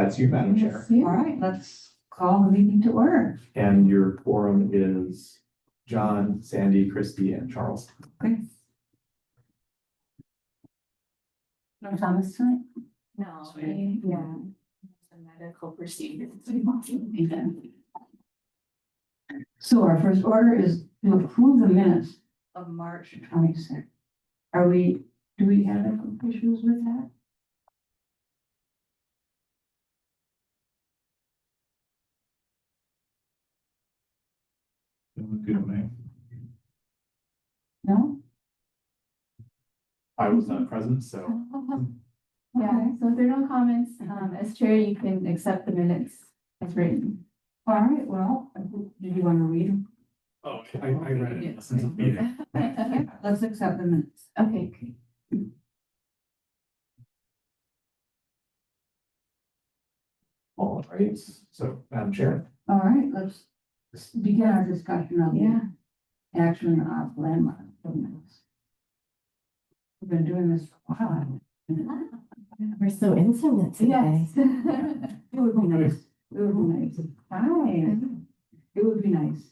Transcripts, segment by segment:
That's you, Madam Chair. All right, let's call the meeting to order. And your quorum is John, Sandy, Christy, and Charles. Okay. No Thomas tonight? No, Sweet. yeah. It's a medical procedure. So he wants to be done. So our first order is to approve the minutes of March 26th. Do we have any issues with that? Good man. No? I was not present, so Yeah, so if there are no comments, as chair, you can accept the minutes as written. All right, well, did you want to read them? oh, I read it since the meeting. Let's accept the minutes. Okay, great. All right, so Madam Chair. All right, let's begin our discussion of Yeah. the action of landmark ordinance. We've been doing this for a while. We're so intimate today. It would be nice. It would be nice. Hi. It would be nice.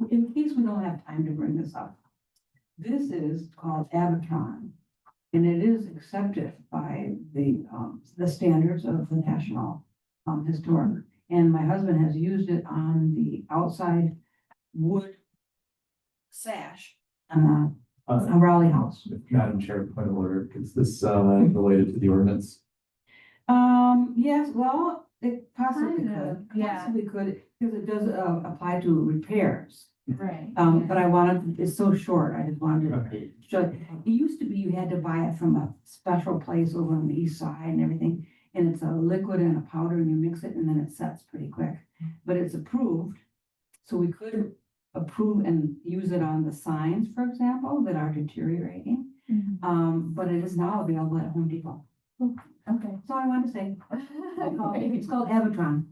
In case we don't have time to bring this up. This is called Avatron. And it is accepted by the standards of the National Historic. And my husband has used it on the outside wood sash on a Raleigh house. Madam Chair, point of order, is this related to the ordinance? Yes, well, it possibly Kind of, could, yeah. possibly could, because it does apply to repairs. Right. But I wanted, it's so short, I just wanted Okay. to show, it used to be you had to buy it from a special place over on the east side and everything. And it's a liquid and a powder and you mix it and then it sets pretty quick, but it's approved. So we could approve and use it on the signs, for example, that are deteriorating. Mhm. But it is now available at Home Depot. Okay. So I wanted to say, it's called Avatron.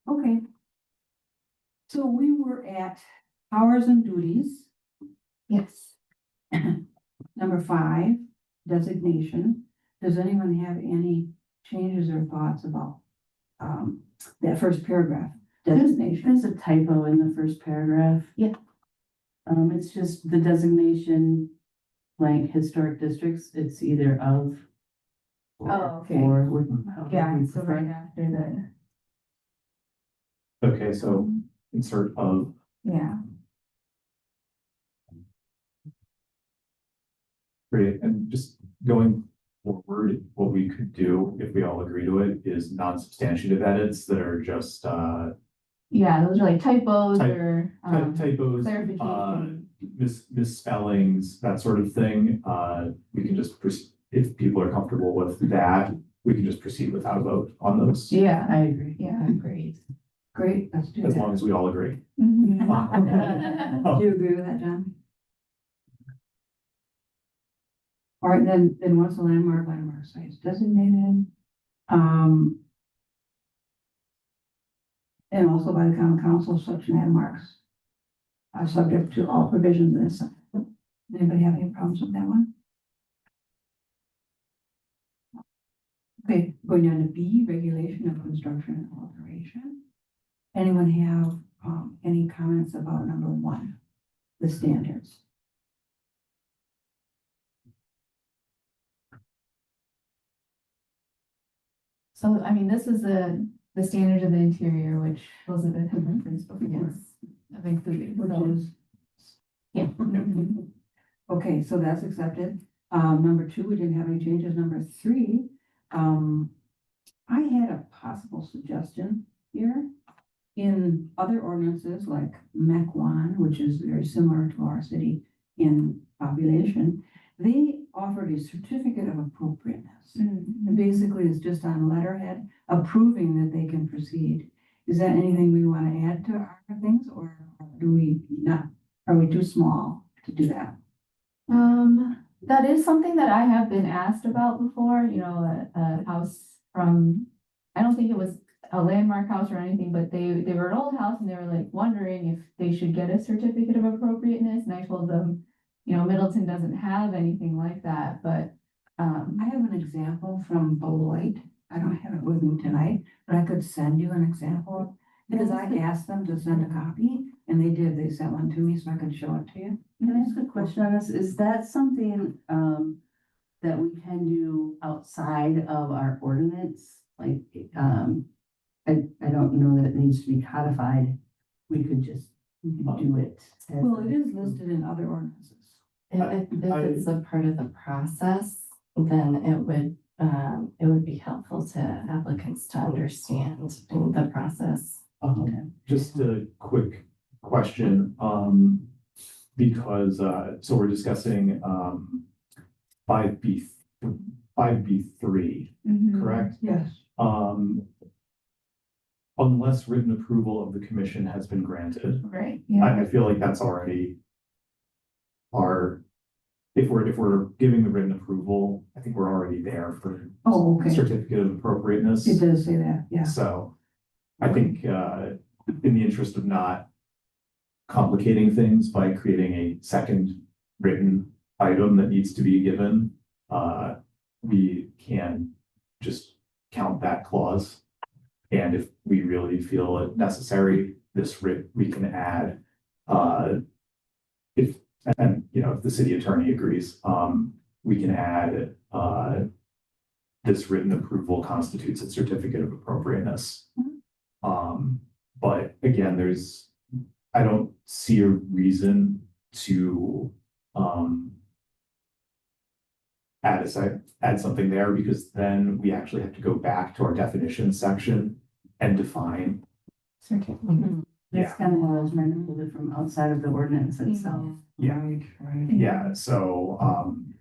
Okay. So we were at powers and duties, Yes. number 5, designation. Does anyone have any changes or thoughts about that first paragraph? Designation. There's a typo in the first paragraph. Yeah. It's just the designation blank historic districts, it's either of. Oh, okay. Or. Yeah, so right after the, Okay, so insert of, yeah. great, and just going forward, what we could do, if we all agree to it, is non-substantive edits that are just Yeah, those are like typos Typ- or typos, clarification. misspellings, that sort of thing. We can just, if people are comfortable with that, we can just proceed without a vote on those, Yeah, I agree. yeah, great. Great, let's do as that. long as we all agree. Mhm. Do you agree with that, John? All right, then once a landmark site is designated, and also by the common council, such landmarks are subject to all provisions in this. Anybody have any problems with that one? Okay, going on to B, regulation of construction and alteration. Anyone have any comments about number 1, the standards? So, I mean, this is the standards of the interior, which Elizabeth had referenced before. Yes. I've included. Which So, is, yeah. okay, so that's accepted. Number 2, we didn't have any changes. Number 3, I had a possible suggestion here. In other ordinances like MAC 1, which is very similar to our city in population, they offered a certificate of appropriateness. Mhm. And basically it's just on letterhead approving that they can proceed. Is that anything we want to add to our things, or do we not? Are we too small to do that? That is something that I have been asked about before, you know, a house from, I don't think it was a landmark house or anything, but they were an old house and they were like wondering if they should get a certificate of appropriateness. And I told them, you know, Middleton doesn't have anything like that, but, I example from Beloit. I don't have it with me tonight, but I could send you an example. Because I asked them to send a copy and they did. They sent one to me so I could show it to you. Can I ask a question on this? Is that something, that we can do outside of our ordinance? Like, I don't know that it needs to be codified. We could just do it. as Well, a- it is listed in other ordinances. If it's a part of the process, then it would be helpful to applicants to understand the process. Just a quick question, because, so we're discussing, 5B3, correct? Yes. Unless written approval of the commission has been granted, Right, I yeah, feel like that's already if we're giving the written approval, I think we're already there for Oh, okay. certificate of appropriateness. It does say that, yeah. So I think, in the interest of not complicating things by creating a second written item that needs to be given, we can just count that clause. And if we really feel it necessary, we can add, if the city attorney agrees, we can add, this written approval constitutes a certificate of appropriateness. But again, I don't see a reason to, add something there, because then we actually have to go back to our definition section and define. certainly. That's kind of how I was trying to pull it from outside of the ordinance itself. Yeah. Right. Yeah, so,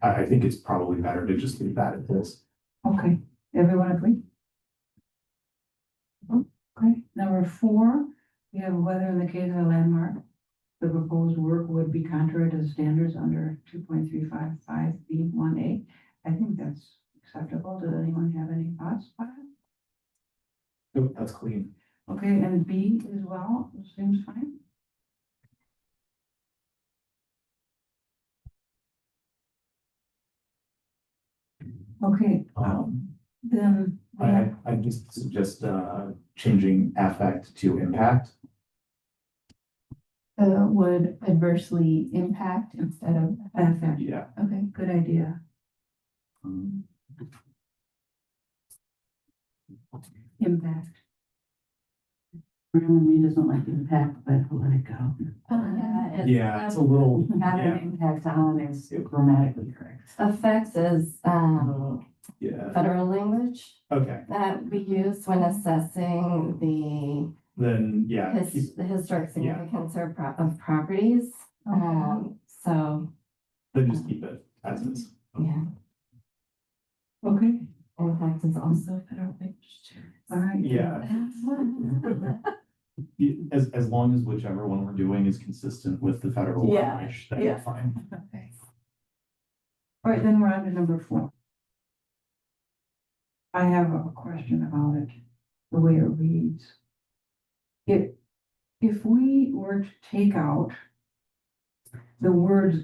I think it's probably better to just leave that at this. Okay, everyone agree? Okay, number 4, we have whether in the case of a landmark, the proposed work would be contrary to the standards under 2.355B1A. I think that's acceptable. Does anyone have any thoughts on it? Nope, that's clean. Okay, and B as well, seems fine. Okay, then we have, I just suggest, changing affect to impact. Would adversely impact instead of affect. Yeah. Okay, good idea. Impact. Marilyn Reed doesn't like impact, but I'll let it go. Yeah, it's a little, Have yeah, an impact on is grammatically correct. Effects is yeah, federal language okay, that we use when assessing then, yeah, the historic significance of properties. So, then just keep it as is. yeah, Okay, impact is also federal language too. all right. Yeah, as long as whichever one we're doing is consistent with the federal Yeah, language, then yeah. you're fine. Okay. All right, then we're on to number 4. I have a question about it, the way it reads. If we were to take out the words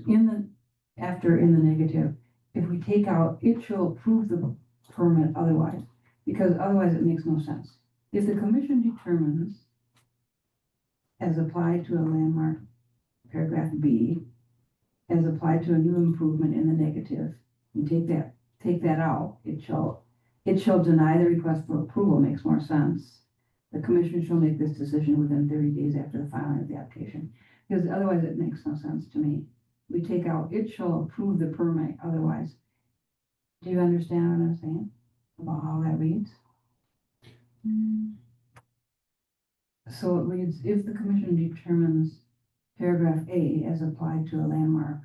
after in the negative, if we take out, it shall approve the permit otherwise, because otherwise it makes no sense. If the commission determines, as applied to a landmark, paragraph B, as applied to a new improvement in the negative, you take that out, it shall deny the request for approval, makes more sense. The commission shall make this decision within 30 days after the filing of the application, because otherwise it makes no sense to me. We take out, it shall approve the permit otherwise. Do you understand what I'm saying about how that reads? So it reads, if the commission determines paragraph A as applied to a landmark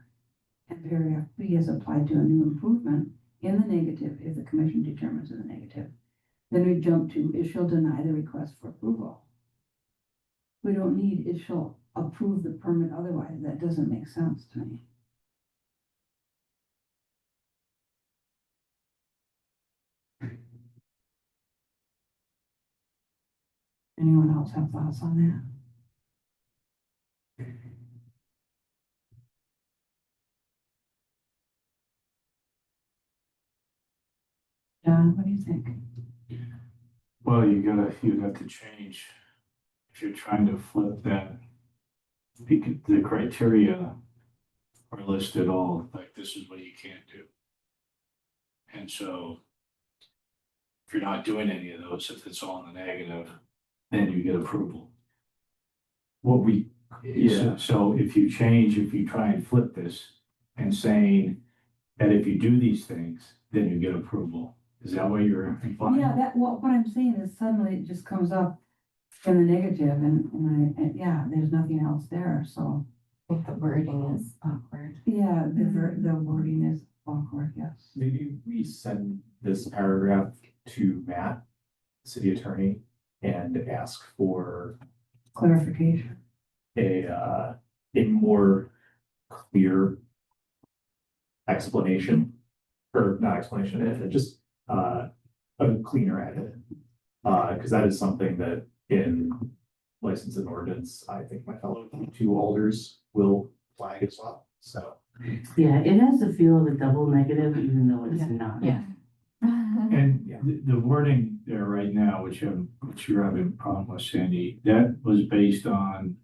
and paragraph B as applied to a new improvement in the negative, if the commission determines in the negative, then we jump to, it shall deny the request for approval. We don't need, it shall approve the permit otherwise. That doesn't make sense to me. Anyone else have thoughts on that? John, what do you think? Well, you'd have to change, if you're trying to flip that, because the criteria are listed all, like, this is what you can't do. And so if you're not doing any of those, if it's all in the negative, then you get approval. What we, yeah, So if you try and flip this and saying that if you do these things, then you get approval. Is that what you're implying? Yeah, what I'm saying is suddenly it just comes up in the negative and yeah, there's nothing else there, so. I think the wording is awkward. Yeah, the wording is awkward, yes. maybe we send this paragraph to Matt, city attorney, and ask for Clarification. a more clear explanation, or not explanation, just a cleaner edit. Because that is something that in license and ordinance, I think my fellow two alders will flag as well, so. Yeah, it has the feel of a double negative, even though it's not. Yeah. And Yeah. the wording there right now, which you're having a problem with, Sandy, that was based on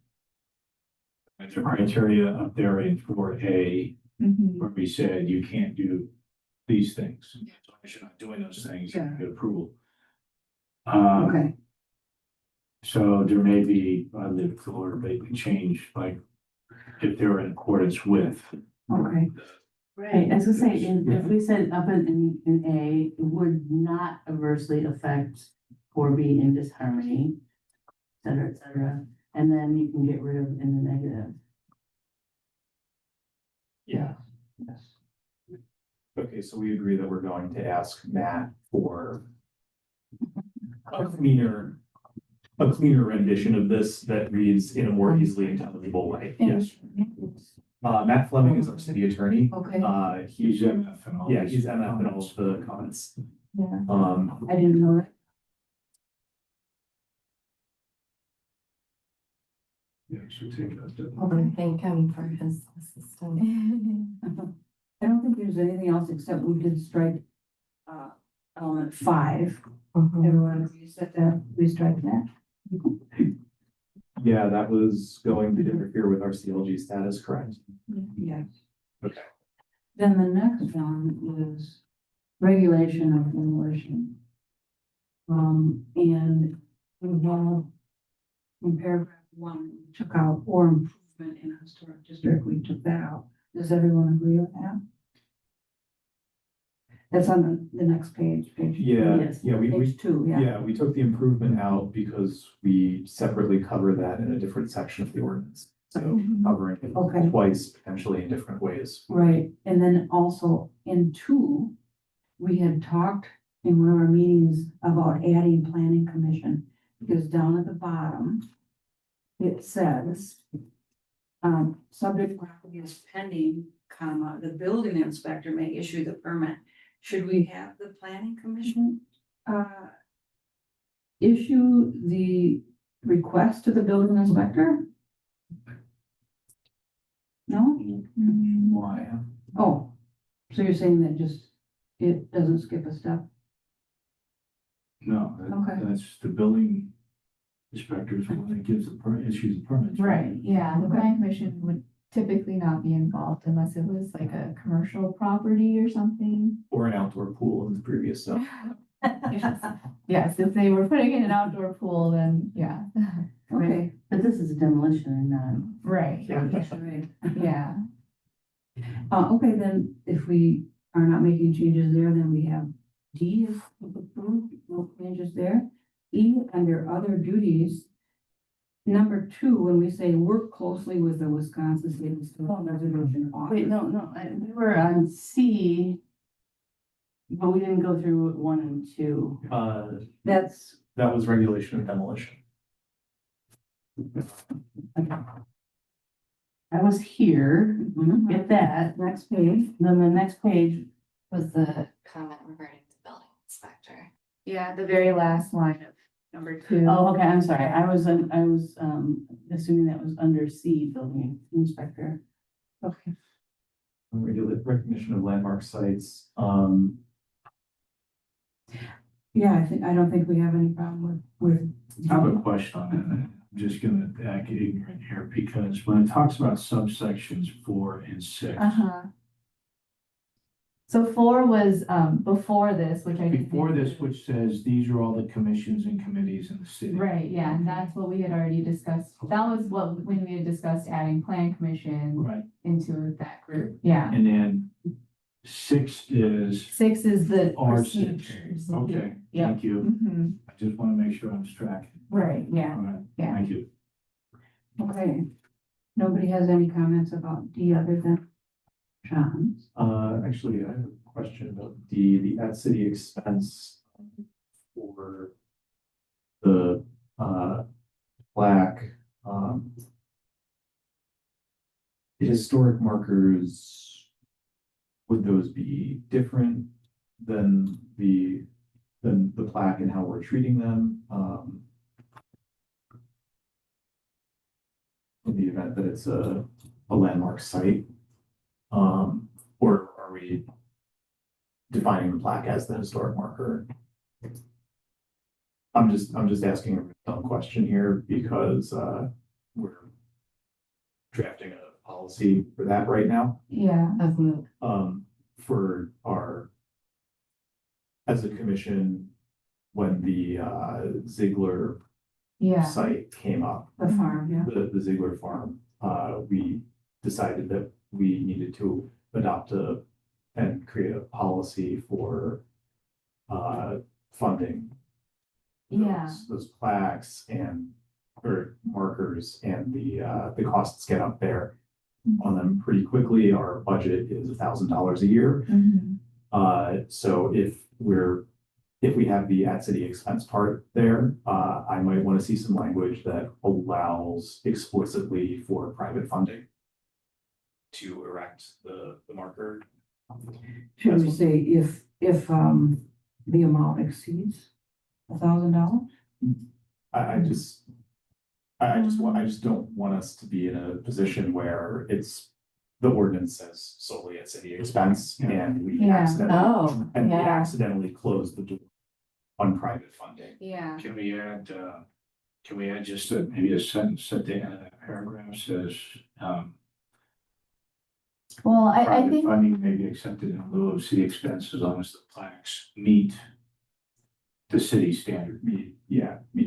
the criteria up there in 4A, Mhm. where we said you can't do these things. So if you're not doing those things, you Yeah. get approval. Okay, So there may be, or they can change, like, if they're in accordance with. okay. Right, as I say, if we said up in A, it would not adversely affect 4B in disharmony, et cetera, and then you can get rid of in the negative. Yeah. Yes. Okay, so we agree that we're going to ask Matt for a cleaner rendition of this that reads in a more easily intelligible way. Yes. Matt Fleming is our city attorney. Okay, He's, He's MF and all. yeah, this. he's MF in all of the comments. Yeah. I didn't know that. Yeah, so take that. Okay. Thank him for his assistance. I don't think there's anything else except we did strike, element 5. Mhm. Everyone agrees that we strike that? Yeah, that was going to interfere with our CLG status, correct? Yes. Okay. Then the next one is regulation of demolition. And we have in paragraph 1, we took out or improvement in a historic district, we took that out. Does everyone agree with that? That's on the next page, page. Yeah, Yes. yeah, we Page 2, yeah. yeah, we took the improvement out because we separately cover that in a different section of the ordinance. So Mhm. covering it Okay. twice, potentially in different ways. Right, and then also in 2, we had talked in one of our meetings about adding planning commission, because down at the bottom, it says, subject property is pending, comma, the building inspector may issue the permit. Should we have the planning commission, issue the request to the building inspector? No? Why? Oh, so you're saying that just, it doesn't skip a step? No, Okay. that's the building inspector's one that gives the permit, issues the permits. Right, yeah, the Okay. plan commission would typically not be involved unless it was like a commercial property or something. Or an outdoor pool in the previous zone. Yes, if they were putting in an outdoor pool, then yeah. Okay. But this is a demolition and not. Right, Yeah. Right. yeah. Okay, then if we are not making changes there, then we have D is approved, no changes there. E, under other duties. Number 2, when we say work closely with the Wisconsin State Historic Preservation Office. Wait, no, we were on C, but we didn't go through 1 and 2. That's, That was regulation of demolition. I was here, get that. next page. Then the next page, Was the comment regarding the building inspector? Yeah, the very last line of number 2. oh, okay, I'm sorry, I was assuming that was under C, building inspector. Okay. Regulate recognition of landmark sites. Yeah, I don't think we have any problem with. I have a question on that. I'm just gonna act ignorant here because when it talks about subsections 4 and 6. Uh-huh. So 4 was, before this, which I. didn't Before think- this, which says these are all the commissions and committees in the city. Right, yeah, and that's what we had already discussed. That was what, when we had discussed adding plan commission Right, into that group, yeah. and then 6 is, 6 is the R six. procedures. Okay, Yeah. thank you. Mhm. I just want to make sure I'm tracking. Right, yeah, All right, yeah. thank you. Okay. Nobody has any comments about D other than John's? Actually, I have a question about the at city expense for the, plaque, the historic markers, would those be different than the plaque and how we're treating them? In the event that it's a landmark site? Or are we defining the plaque as the historic marker? I'm just asking a dumb question here because, we're drafting a policy for that right now. Yeah, Of moot. For our, as a commission, when the, Ziegler yeah, site came up, The farm, yeah. the Ziegler farm, we decided that we needed to adopt and create a policy for funding yeah, those plaques and, or markers and the costs get up there on them pretty quickly. Our budget is $1,000 a year. mhm, So if we have the at city expense part there, I might want to see some language that allows explicitly for private funding to erect the marker. Should we say if the amount exceeds $1,000? I just don't want us to be in a position where the ordinance says solely at city expense and we Yeah. accidentally, Oh, and we yeah. accidentally close the door on private funding. yeah. Can we add just maybe a sentence at the end of that paragraph says, Well, I private think, funding may be accepted in lieu of city expense as long as the plaques meet the city standard. Meet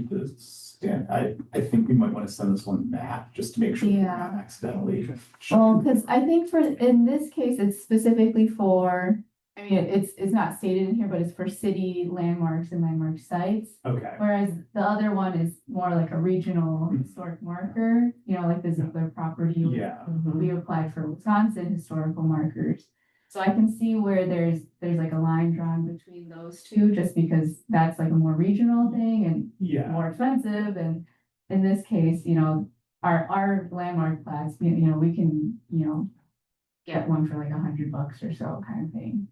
the stand. I think we might want to send this one back just to make sure we're Yeah. not accidentally. well, because I think in this case, it's specifically for, I mean, it's not stated in here, but it's for city landmarks and landmark sites. Okay, Whereas the other one is more like a regional Mhm. historic marker, like the Ziegler property. yeah, We applied for Wisconsin historical markers. So I can see where there's like a line drawn between those two, just because that's like a more regional thing and yeah, more expensive. And in this case, our landmark plaques, we can, get one for like $100 or so kind of thing.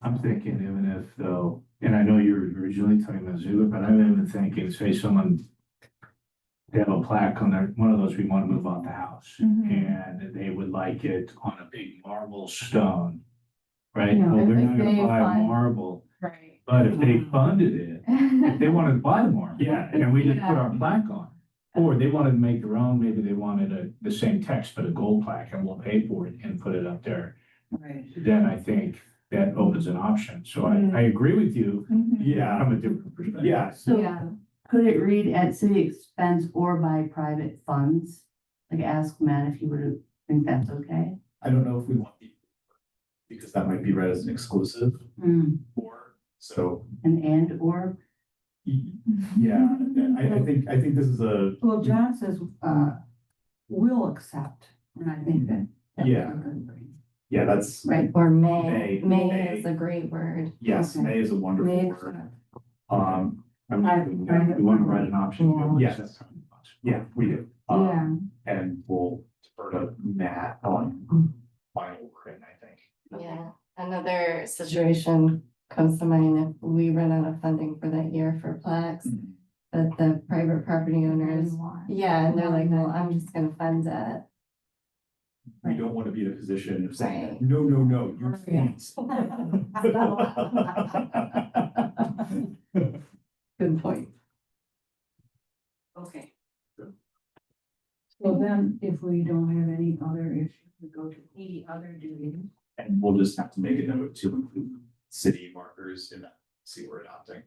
I'm thinking even if though, and I know you were originally talking about Ziegler, but I'm even thinking, say they have a plaque on their, one of those, we want to move out the house. Mhm. And they would like it on a big marble stone, right? Yeah, Well, if- we're if not gonna they buy find- marble, Right. but if they funded it, if they wanted to buy the marble. Yeah. And we just put Yeah. our plaque on. Or they wanted to make their own, maybe they wanted the same text, but a gold plaque and we'll pay for it and put it up there. Right. Then I think that opens an option. So I agree with you Mhm. yeah, from a different perspective. yeah. So Yeah. could it read at city expense or by private funds? Like ask Matt if he would think that's okay. I don't know if we want the, because that might be read as an exclusive or, so, And or, yeah, I think this is a, Well, John says, will accept, and I think that. that's Yeah. a good thing. yeah, that's, right, Or May. May is a great word. yes, Okay. May is a wonderful May word. accept. We want to write an option. Yes. Yeah, we do. Yeah. And we'll defer to Matt on final wording, I think. Yeah, another situation comes to mind if we run out of funding for that year for plaques, that the private property owners, yeah, and they're like, well, I'm just gonna fund it. We don't want to be in a position of saying, Right. no, you Yeah. can't. Good point. Okay. So then, if we don't have any other issues, we go to any other duties. And we'll just have to make a note to include city markers in that, see we're adopting.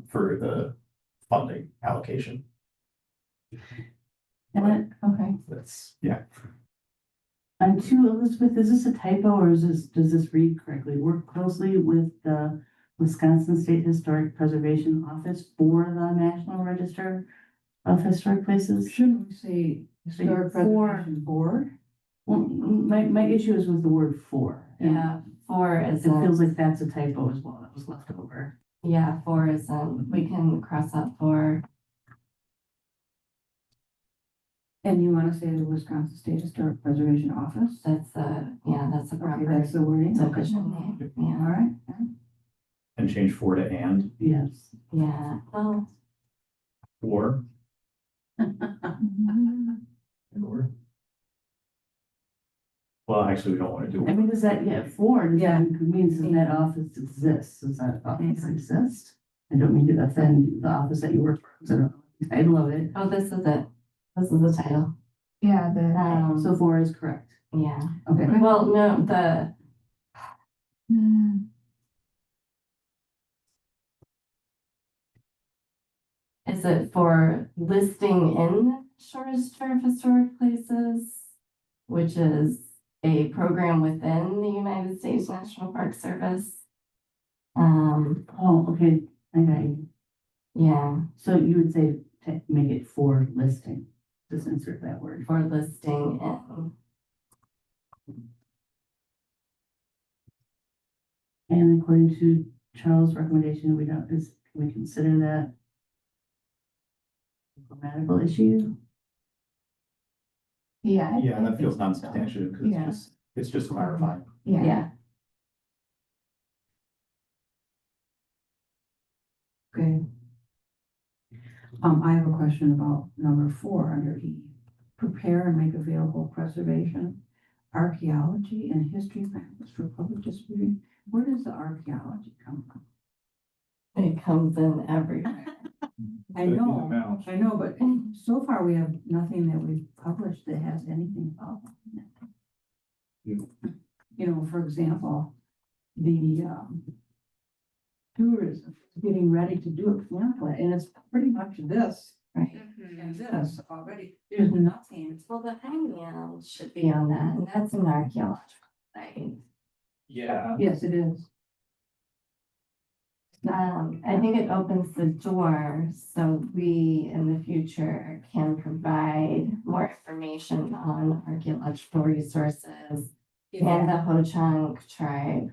For the funding allocation, And then, Okay. that's, yeah. on two, Elizabeth, is this a typo or does this read correctly? Work closely with the Wisconsin State Historic Preservation Office for the National Register of Historic Places? Shouldn't we say historic For- preservation board? Well, my issue is with the word for. and Yeah, four It is feels like that's a typo as well, that was left over. yeah, four is we can cross out four. And you want to say the Wisconsin State Historic Preservation Office? That's that's a Okay, proper that's the wording. Okay. division name. All Yeah, right. And change for to and, Yes. yeah. Well, or, Mhm. or. Well, actually, we don't want to do. I mean, does that, for, does Yeah. that means that that office exists? Does that office exist? I don't mean to offend the office that you work for, because I don't know the title of it. oh, this is it. This is the title. Yeah, the. So four is correct. Yeah. Okay. Well, no, the Mm. is it for listing in Register of Historic Places, which is a program within the United States National Park Service. Oh, okay, I got you. Yeah, So you would say make it for listing, just insert that word. for listing in. And according to Charles' recommendation, can we consider that a grammatical issue? Yeah. Yeah, I that feels think so. non-substantive, because Yeah. it's just clarifying. Yeah. Yeah, Okay. I have a question about number 4 under E. Prepare and make available preservation, archaeology and history pamphlets for public distribution. Where does the archaeology come from? it comes in everywhere. I know, but so far we have nothing that we've published that has anything about it. You know, for example, the tourism, getting ready to do a pamphlet, and it's pretty much this Right. and this already. There's nothing. Well, the hangnail should be on that, and that's an archaeological site. Yeah. Yes, it is. I think it opens the door so we in the future can provide more information on archaeological resources and the Ho-Chunk tribe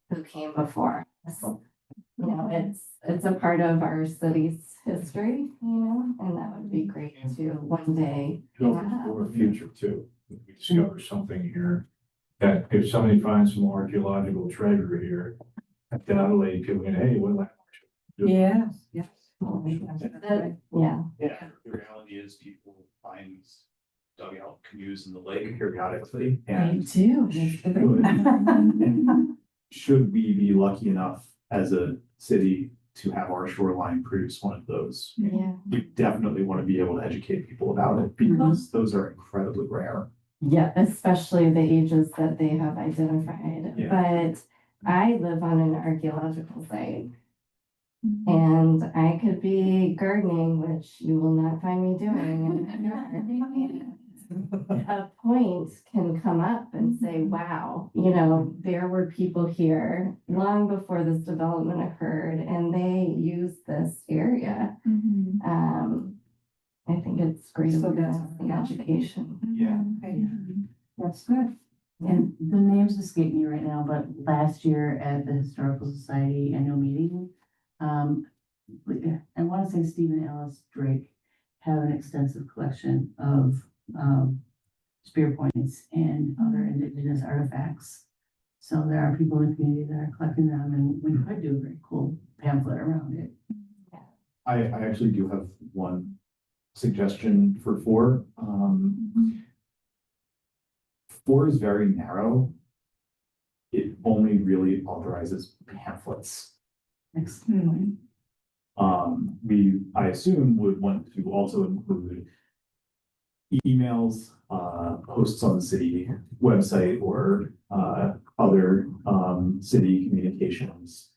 who came before us. You know, it's a part of our city's history, you know, and that would be great to one day. For the future too. If we discover something here, that if somebody finds some archaeological treasure here, undoubtedly people can, hey, what about? Yes, yes. That- Yeah, Yeah, the reality is people find these dugout canoes in the lake periodically, I and do. should we be lucky enough as a city to have our shoreline produce one of those, Yeah. you definitely want to be able to educate people about it, because those are incredibly rare. Yeah, especially the ages that they have identified. Yeah. But I live on an archaeological site and I could be gardening, which you will not find me doing in my yard. A point can come up and say, wow, you know, there were people here long before this development occurred and they used this area. Mhm. I think it's great So for that's the education. Yeah. Okay, that's good. And the names escape me right now, but last year at the Historical Society annual meeting, I want to say Stephen Ellis Drake have an extensive collection of spear points and other indigenous artifacts. So there are people in the community that are collecting them, and we could do a very cool pamphlet around it. I actually do have one suggestion for 4. 4 is very narrow. It only really authorizes pamphlets. Excellent. I assume would want to also include emails, posts on the city website or, other, city communications.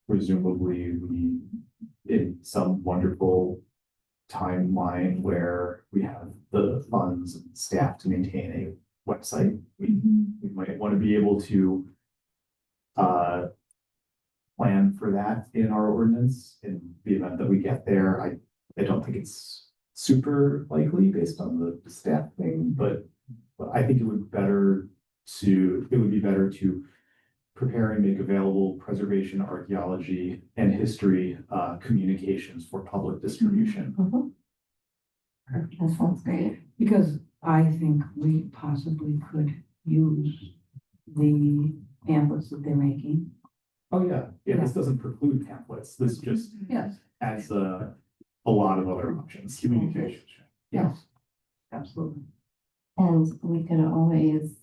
Presumably we, in some wonderful timeline where we have the funds and staff to maintain a website, we might want to be able to, plan for that in our ordinance in the event that we get there. I don't think it's super likely based on the staff thing, but I think it would be better to prepare and make available preservation, archaeology, and history communications for public distribution. That sounds great. Because I think we possibly could use the pamphlets that they're making. Oh, yeah, this doesn't preclude pamphlets, this just Yes. adds a lot of other options. Communications. Yes, absolutely. And we could always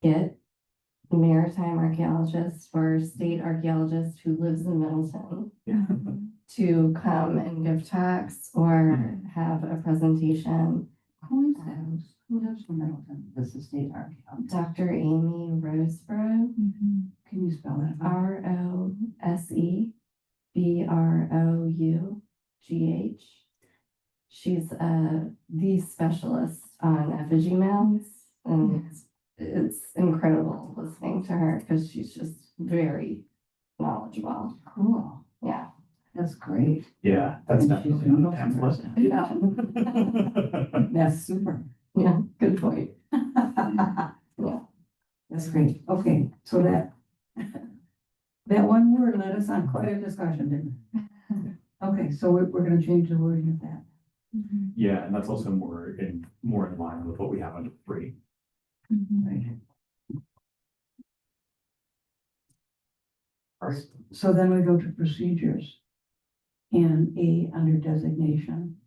get maritime archaeologists or state archaeologist who lives in Middleton Yeah. to come and give talks or have a presentation. Who is that? Who lives in Middleton? This is state archaeologist. Dr. Amy Roseborough, Can you spell that? Rosebrough. She's the specialist on effigy mounds, and it's incredible listening to her because she's just very knowledgeable. Cool. Yeah. That's great. Yeah, that's And she's definitely a on the Middleton pamphlet. resident. That's super. Yeah, good point. Yeah. That's great. Okay, so that one word led us on quite a discussion, didn't it? Okay, so we're gonna change the wording of that. Yeah, and that's also more in line with what we have under three. Right. So then we go to procedures. And A, under designation.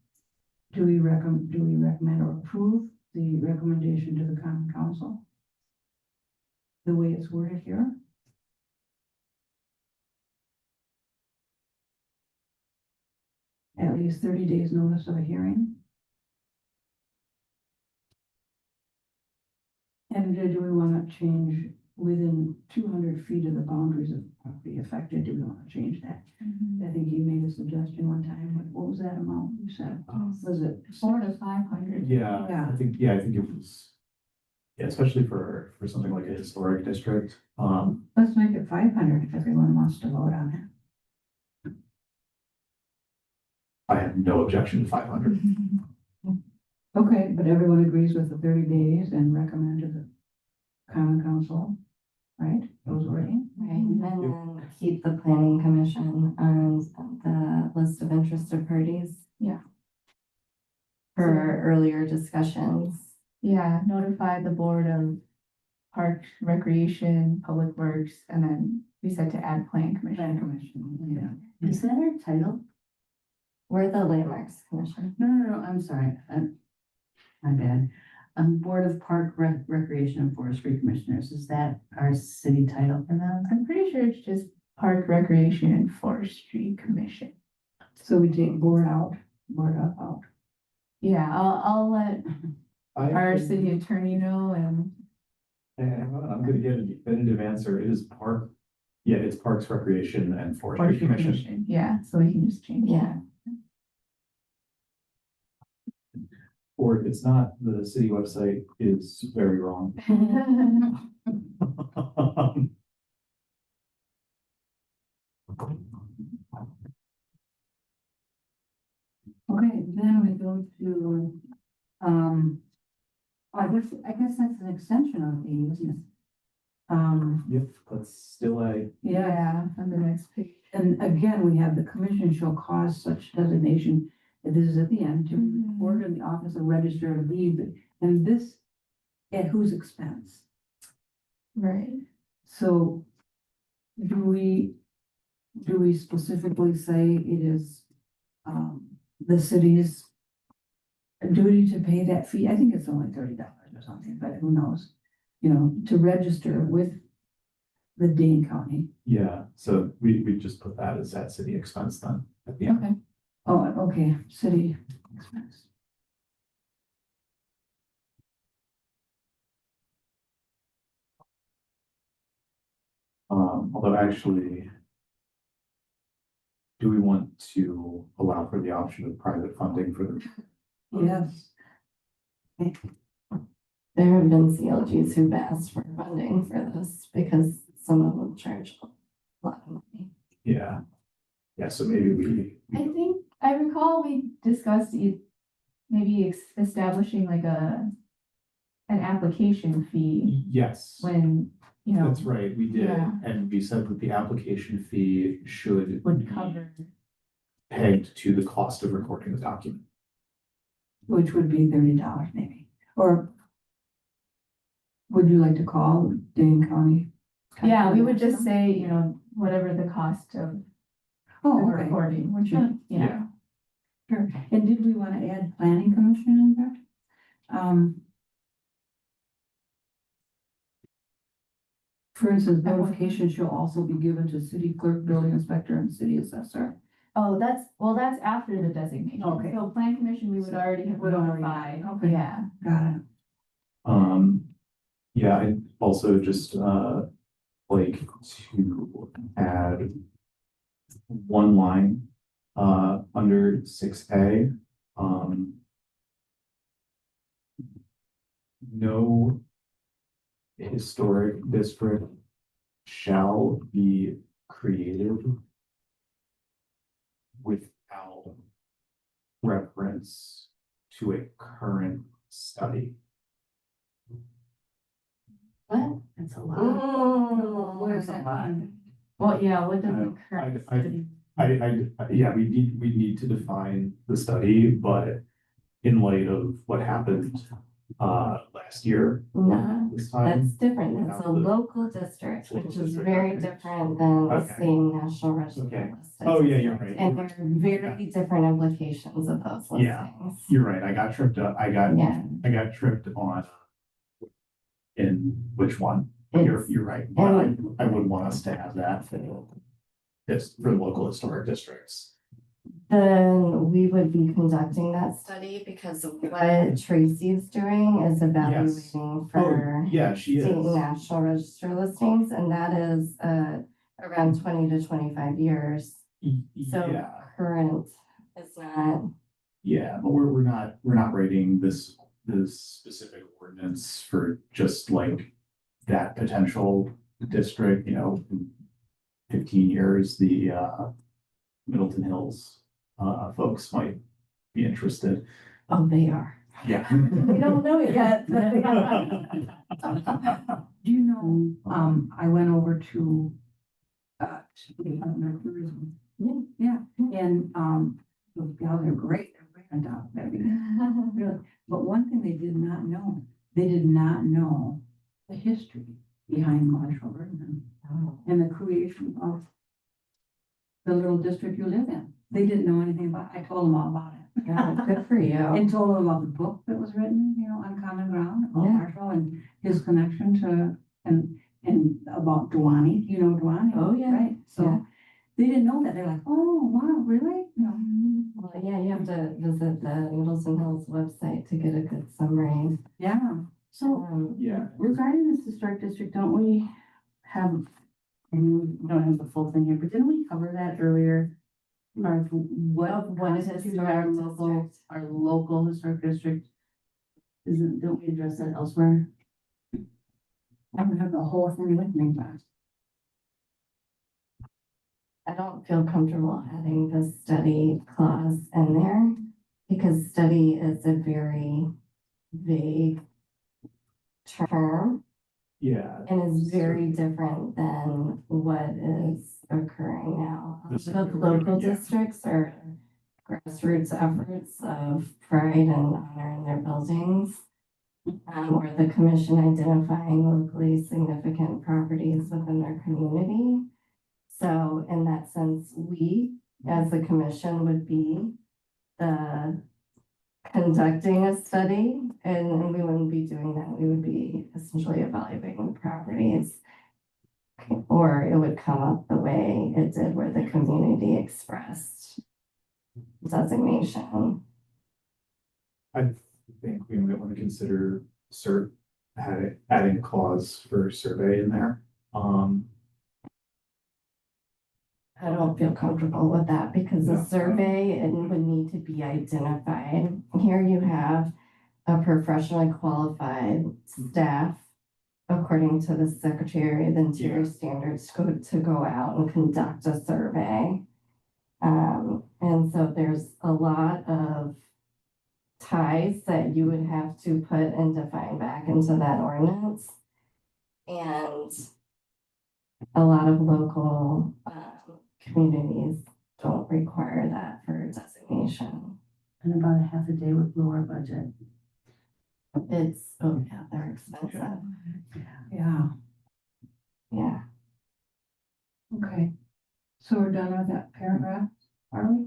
Do we recommend or approve the recommendation to the common council? The way it's worded here? At least 30 days notice of a hearing? And do we want to change within 200 feet of the boundaries of property affected? Do we want to change that? I think you made a suggestion one time, but what was that amount you said? Was it 400 to 500. Yeah, Yeah. I think it was, yeah, especially for something like a historic district. Let's make it 500 if everyone wants to vote on I have no objection to 500. it. Okay, but everyone agrees with the 30 days and recommend to the common council, right? Those wording? Right, and then keep the planning commission on the list of interested parties. Yeah. For earlier discussions. Yeah, notify the board of park, recreation, public works, and then we said to add plan Plan commission. commission, yeah. Is that our title? We're the landmarks commission. No, I'm sorry. My bad. Board of Park Recreation and Forestry Commissioners, is that our city title for them? I'm pretty sure it's just park, recreation, and forestry commission. So we take board up, out. Yeah, I'll let our actually- city attorney know and. Hang on, I'm gonna get a definitive answer. It is it's Parks, Recreation, and Forestry Commission. Yeah, so we can just change Yeah. Or if it's not, the city website is very wrong. that. Okay, then we go to, I guess that's an extension of the, isn't it? Yep, that's still yeah, Yeah, on the next page. and again, we have the commission shall cause such designation, this is at the end, to be Mhm. recorded in the office of register of deed, and this, at whose expense? Right. So do we specifically say it is, the city's duty to pay that fee? I think it's only $30 or something, but who knows? to register with the Dane County. Yeah, so we just put that as that city expense then at the end. Okay, Oh, okay, city expense. Although actually, do we want to allow for the option of private funding for the? Yes. There have been CLGs who've asked for funding for this because some of them charge a lot of money. Yeah. Yeah, so maybe I think, I recall we discussed maybe establishing like an application fee yes, when, that's right, we did, Yeah. and we said that the application fee should would be cover. pegged to the cost of recording the document. Which would be $30 maybe, or would you like to call Dane County? Yeah, we would just say, whatever the cost of the Oh, okay, recording, which, Sure. yeah. sure. And did we want to add planning commission in there? For instance, notification shall also be given to city clerk, building inspector, and city assessor. Oh, that's after the designation. Okay. So plan commission, we would already have Would already- notified. okay. Yeah. Got it. Yeah, I also just like to add one line under 6A. No historic district shall be created without reference to a current study. What? That's a lot. Mm. Does that mean? Well, yeah, what does I the don't- current I- study? Yeah, we need to define the study, but in light of what happened last year, No, this that's time. different. It's without a the- local district, Local which is district, very okay. different than Okay. seeing National Register Okay. listed. Oh, yeah, you're right. And there are very different implications of those Yeah. listings. You're right, I got tripped up, Yeah. I got tripped on in which one? You're It's- right, but I would want us to have that for this, for local historic districts. Then we would be conducting that study because what Tracy's doing is evaluating Oh, for yeah, she state and is. national register listings, and that is around 20 to 25 years. So Yeah, current is not, yeah, but we're not writing this specific ordinance for just like that potential district, in 15 years, the Middleton Hills folks might be interested. oh, they are. Yeah. We don't know yet, but they are. Do you know, I went over to, Department of Tourism. Yeah, and, those gals are great, they're great on top of everything, really. But one thing they did not know the history behind Marshall Vernon and the creation of the little district you live in. They didn't know anything about, I told them all about it. Yeah, good for you. And told them about the book that was written, on Common Ground, about Yeah. Marshall and his connection to, and about Duane, Duane? Oh, yeah. Right, so Yeah. they didn't know that, they're like, oh, wow, really? Well, yeah, you have to visit the Middleton Hills website to get a good summary. Yeah, So Yeah. regarding this historic district, don't we have, and we don't have the full thing here, but didn't we cover that earlier? Or what What is constitutes our historic local, district? our local historic district? Don't we address that elsewhere? I would have the whole thing with me, but. I don't feel comfortable adding the study clause in there because study is a very vague term Yeah. and is very different than what is occurring now. This is The very local different, yeah. districts are grassroots efforts of pride and honor in their buildings. Or the commission identifying locally significant properties within their community. So in that sense, we, as the commission, would be the conducting a study, and we wouldn't be doing that. We would be essentially evaluating the properties. Or it would come up the way it did where the community expressed designation. I think we might want to consider adding a clause for survey in there. I don't feel comfortable with that because No. the survey it would need to be identified. Here you have a professionally qualified staff, according to the Secretary of the Interior standards, to go out and conduct a survey. And so there's a lot of ties that you would have to put and define back into that ordinance. And a lot of local communities don't require that for designation. And about a half a day with lower budget. It's, oh yeah, they're expensive. Yeah, Yeah. okay. So we're done with that paragraph, are we?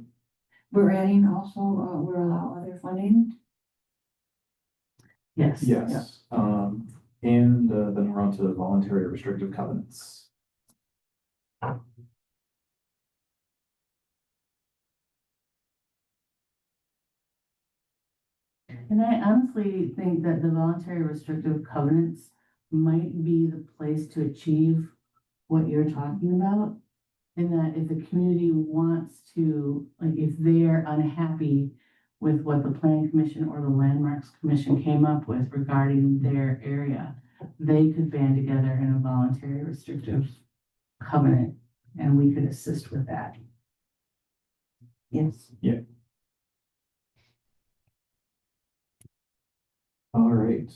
We're adding also, we're allow other funding? Yes. Yes, and then we're on to voluntary restrictive covenants. And I honestly think that the voluntary restrictive covenants might be the place to achieve what you're talking about. In that if the community wants to, like, if they're unhappy with what the planning commission or the landmarks commission came up with regarding their area, they could band together in a voluntary restrictive covenant, and we could assist with that. Yes. All right.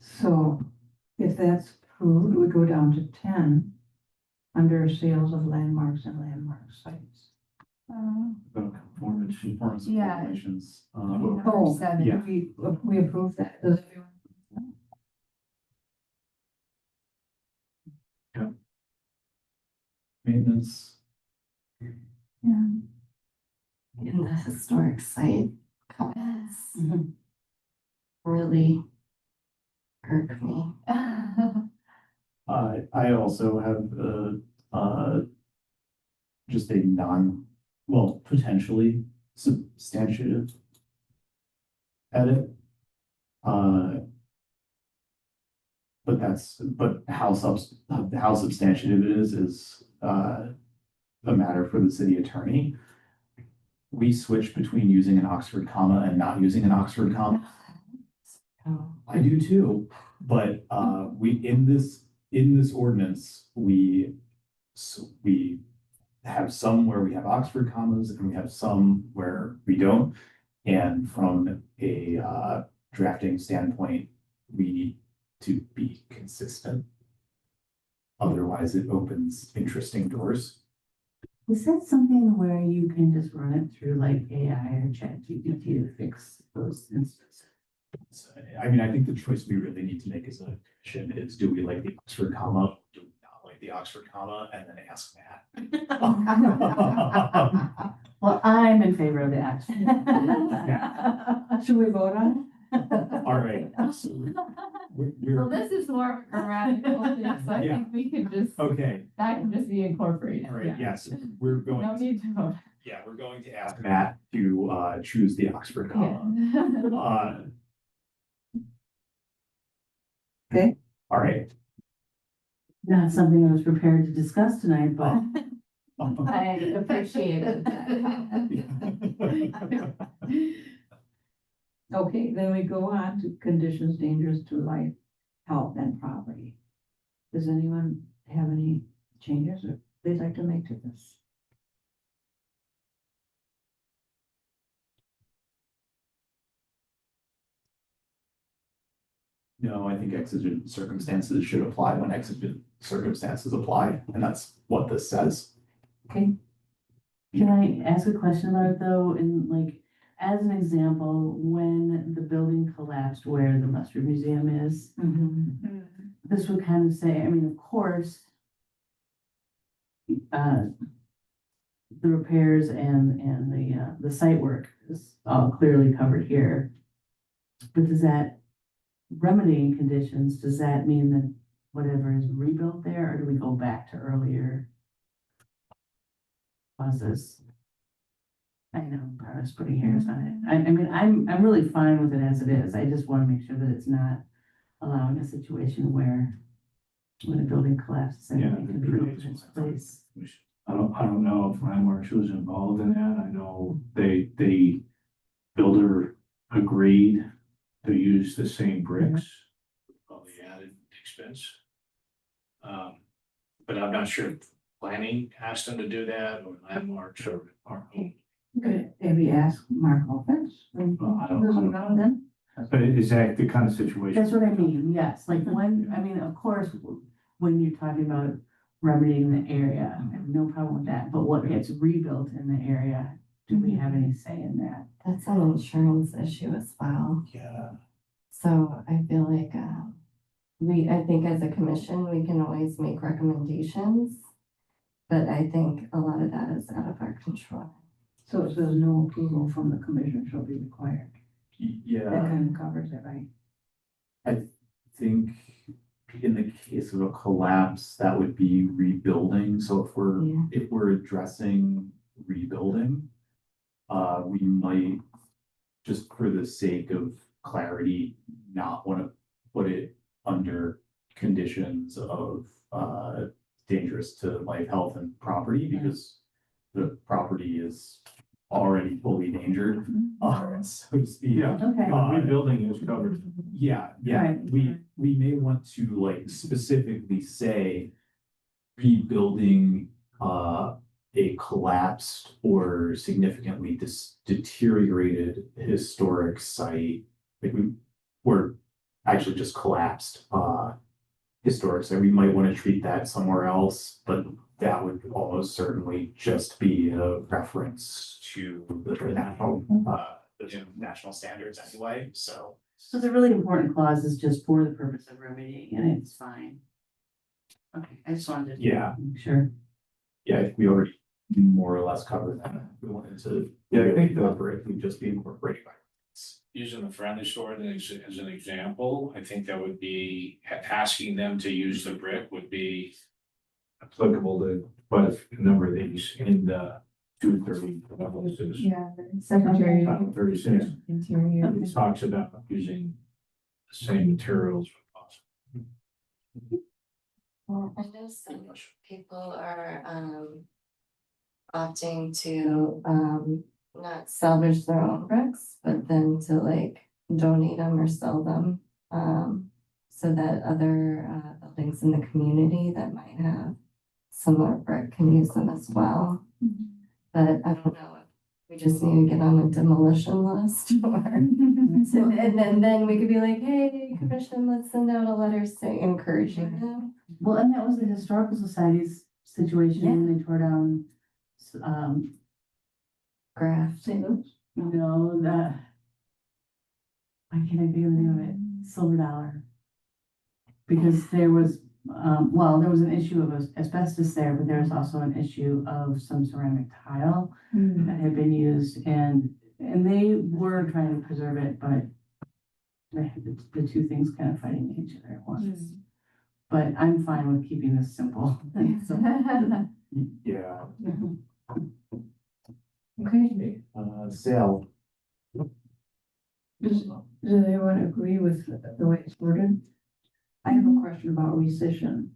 So if that's approved, we go down to 10 under sales of landmarks and landmark sites. Conformance of Yeah. regulations. Oh, Seven. yeah. We approve that. Does everyone? Maintenance. Yeah. In the historic site comments Mhm. really irk me. I also have just a potentially substantive edit. But how substantive it is a matter for the city attorney. We switch between using an Oxford comma and not using an Oxford comma. Oh, I do too, but in this ordinance, we have some where we have Oxford commas and we have some where we don't. And from a drafting standpoint, we need to be consistent. Otherwise, it opens interesting doors. Is that something where you can just run it through like AI or ChatGPT to fix those instances? So, I mean, I think the choice we really need to make as a commission is, do we like the Oxford comma? Do we not like the Oxford comma? And then ask Matt. Well, I'm in favor of the action. Should we vote on All right. So Well, we're, this is more of a grammatical thing, so I Yeah. think we can just, okay, that can just be incorporated. all right, yeah. yes, we're No going, need to vote. yeah, we're going to ask Matt to choose the Oxford comma. Yeah. Okay. All right. Not something I was prepared to discuss tonight, but I appreciated that. Okay, then we go on to conditions dangerous to life, health, and property. Does anyone have any changes or they'd like to make to this? No, I think exigent circumstances should apply when exigent circumstances apply, and that's what this says. can I ask a question about it though? And like, as an example, when the building collapsed where the Muster Museum is, this would kind of say, I mean, of course, the repairs and the site work is all clearly covered here. But does that remedying conditions, does that mean that whatever is rebuilt there, or do we go back to earlier causes? I know, I was putting hairs on it. I mean, I'm really fine with it as it is. I just want to make sure that it's not allowing a situation where when a building collapses, everything can be built in its place. I don't know if Landmarks was involved in that. I know they builder agreed to use the same bricks, probably added expense. But I'm not sure if planning asked them to do that or Landmarks or. Could maybe ask Mark Offense? Well, I don't know. But is that the kind of situation? That's what I mean, yes, like when, I mean, of course, when you're talking about remedying the area, I have no problem with that, but what gets rebuilt in the area, do we have any say in that? That's an insurance issue as well. Yeah. So I feel like, I think as a commission, we can always make recommendations. But I think a lot of that is out of our control. So it says no approval from the commission shall be required. That Yeah, kind of covers it, right? I think in the case of a collapse, that would be rebuilding. So Yeah. if we're addressing rebuilding, we might, just for the sake of clarity, not want to put it under conditions of dangerous to life, health, and property, because the property is already fully endangered, so to speak. Yeah, Okay. rebuilding is covered. Yeah, Right. we may want to like specifically say rebuilding a collapsed or significantly deteriorated historic site. Like we're actually just collapsed historic site. We might want to treat that somewhere else, but that would almost certainly just be a reference to the national standards anyway, so. So the really important clause is just for the purpose of remedying, and it's fine. Okay, I just wanted to. Yeah. Make sure. Yeah, I think we already more or less covered that. We wanted to. Yeah, I think cover it, we'd just be incorporating. Using the friendly store as an example, I think that would be, asking them to use the brick would be applicable to quite a number of these in the 230 levels. Yeah, the Secretary of 36, Interior. it talks about using the same materials when possible. Well, I know some people are opting to not salvage their own bricks, but then to like donate them or sell them. So that other buildings in the community that might have similar brick can use them as well. But I don't know if we just need to get on a demolition list or and then we could be like, hey, commission, let's send out a letter saying encouraging them. Well, and that was the Historical Society's situation when they tore down, Graft. that. I can't think of the name of it, Silver Dollar. Because there was, there was an issue of asbestos there, but there was also an issue of some ceramic tile that had been used, and they were trying to preserve it, but they had the two things kind of fighting each other at once. But I'm fine with keeping this simple. So, Yeah. Okay, Sale. does anyone agree with the way it's worded? I have a question about rescission.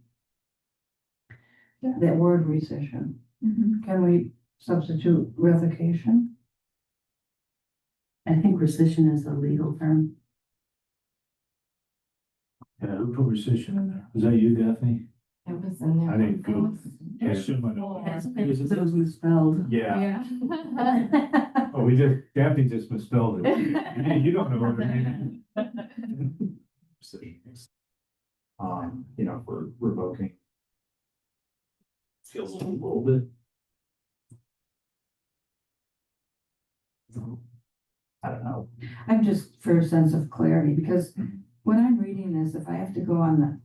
That word rescission, can we substitute revocation? I think rescission is a legal term. Yeah, who put rescission in there? Was that you, Daphne? It was in there. I didn't go. I assume I know. It was misspelled. Yeah. Oh, Daphne just misspelled it. You don't know what it means. For revoking. Feels a little bit. I don't know. I'm just for a sense of clarity, because when I'm reading this, if I have to go on the,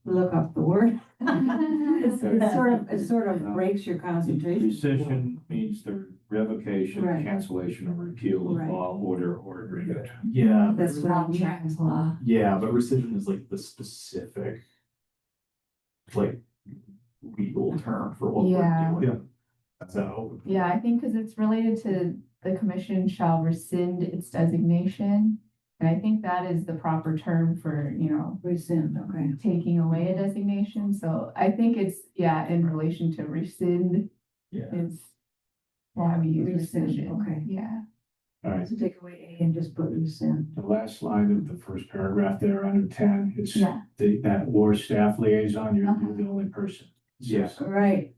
look up the word. It sort of breaks your concentration. Rescission means the revocation, Right. cancellation, or repeal of Right. law, order, or agreement. Yeah, That's what I mean. Contract law. yeah, but rescission is like the specific, like, legal term for what Yeah. we're doing. So, Yeah, I think because it's related to the commission shall rescind its designation. And I think that is the proper term for, Rescind, okay. taking away a designation. So I think it's, yeah, in relation to rescind yeah, is why we use Rescind, rescission. okay. Yeah. All right, So take away A and just put rescind. the last line of the first paragraph there under 10, it's Yeah. that or staff liaison, you're the only person. Yeah. Right.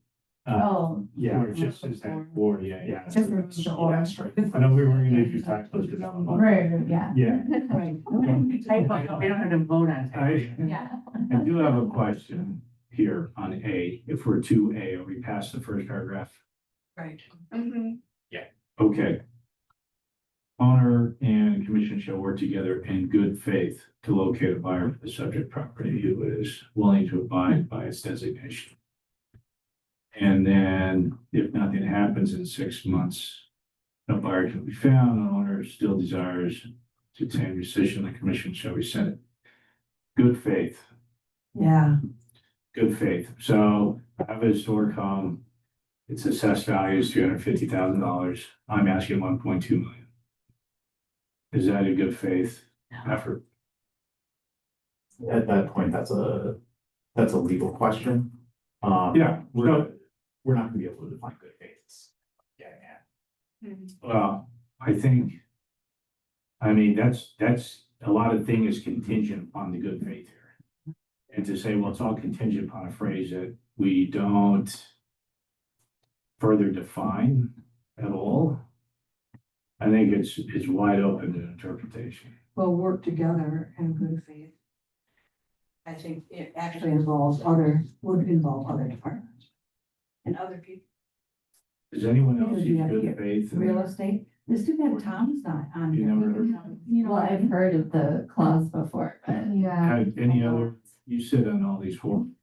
Oh, yeah. Or it just says that, or, yeah. Just remove the or. Yeah, straight. I know we were gonna do typos. right, yeah. Yeah, Right. Typo, we don't have to vote on it. Yeah. I do have a question here on A. If we're to A, are we past the first paragraph? Right. Okay. Owner and commission shall work together in good faith to locate a buyer for the subject property who is willing to abide by its designation. And then if nothing happens in 6 months, no buyer can be found, the owner still desires to obtain rescission, the commission shall rescind it. Good faith, Yeah, good faith. So I have a historic home. Its assessed value is $350,000. I'm asking 1.2 million. Is that a good faith effort? At that point, that's a legal question. Yeah, We're not gonna be able to define good faith. Yeah, Well, I think, that's a lot of thing is contingent upon the good faith here. And to say, well, it's all contingent upon a phrase that we don't further define at all. I think it's wide open to interpretation. well, work together in good faith. I think it actually would involve other departments and other people. Does anyone else Because use we have good here faith? in Real there? estate, this too bad Tom's not on You here. never- You know, Well, I've heard of the clause before, but yeah. Had any other, you sit on all these forums.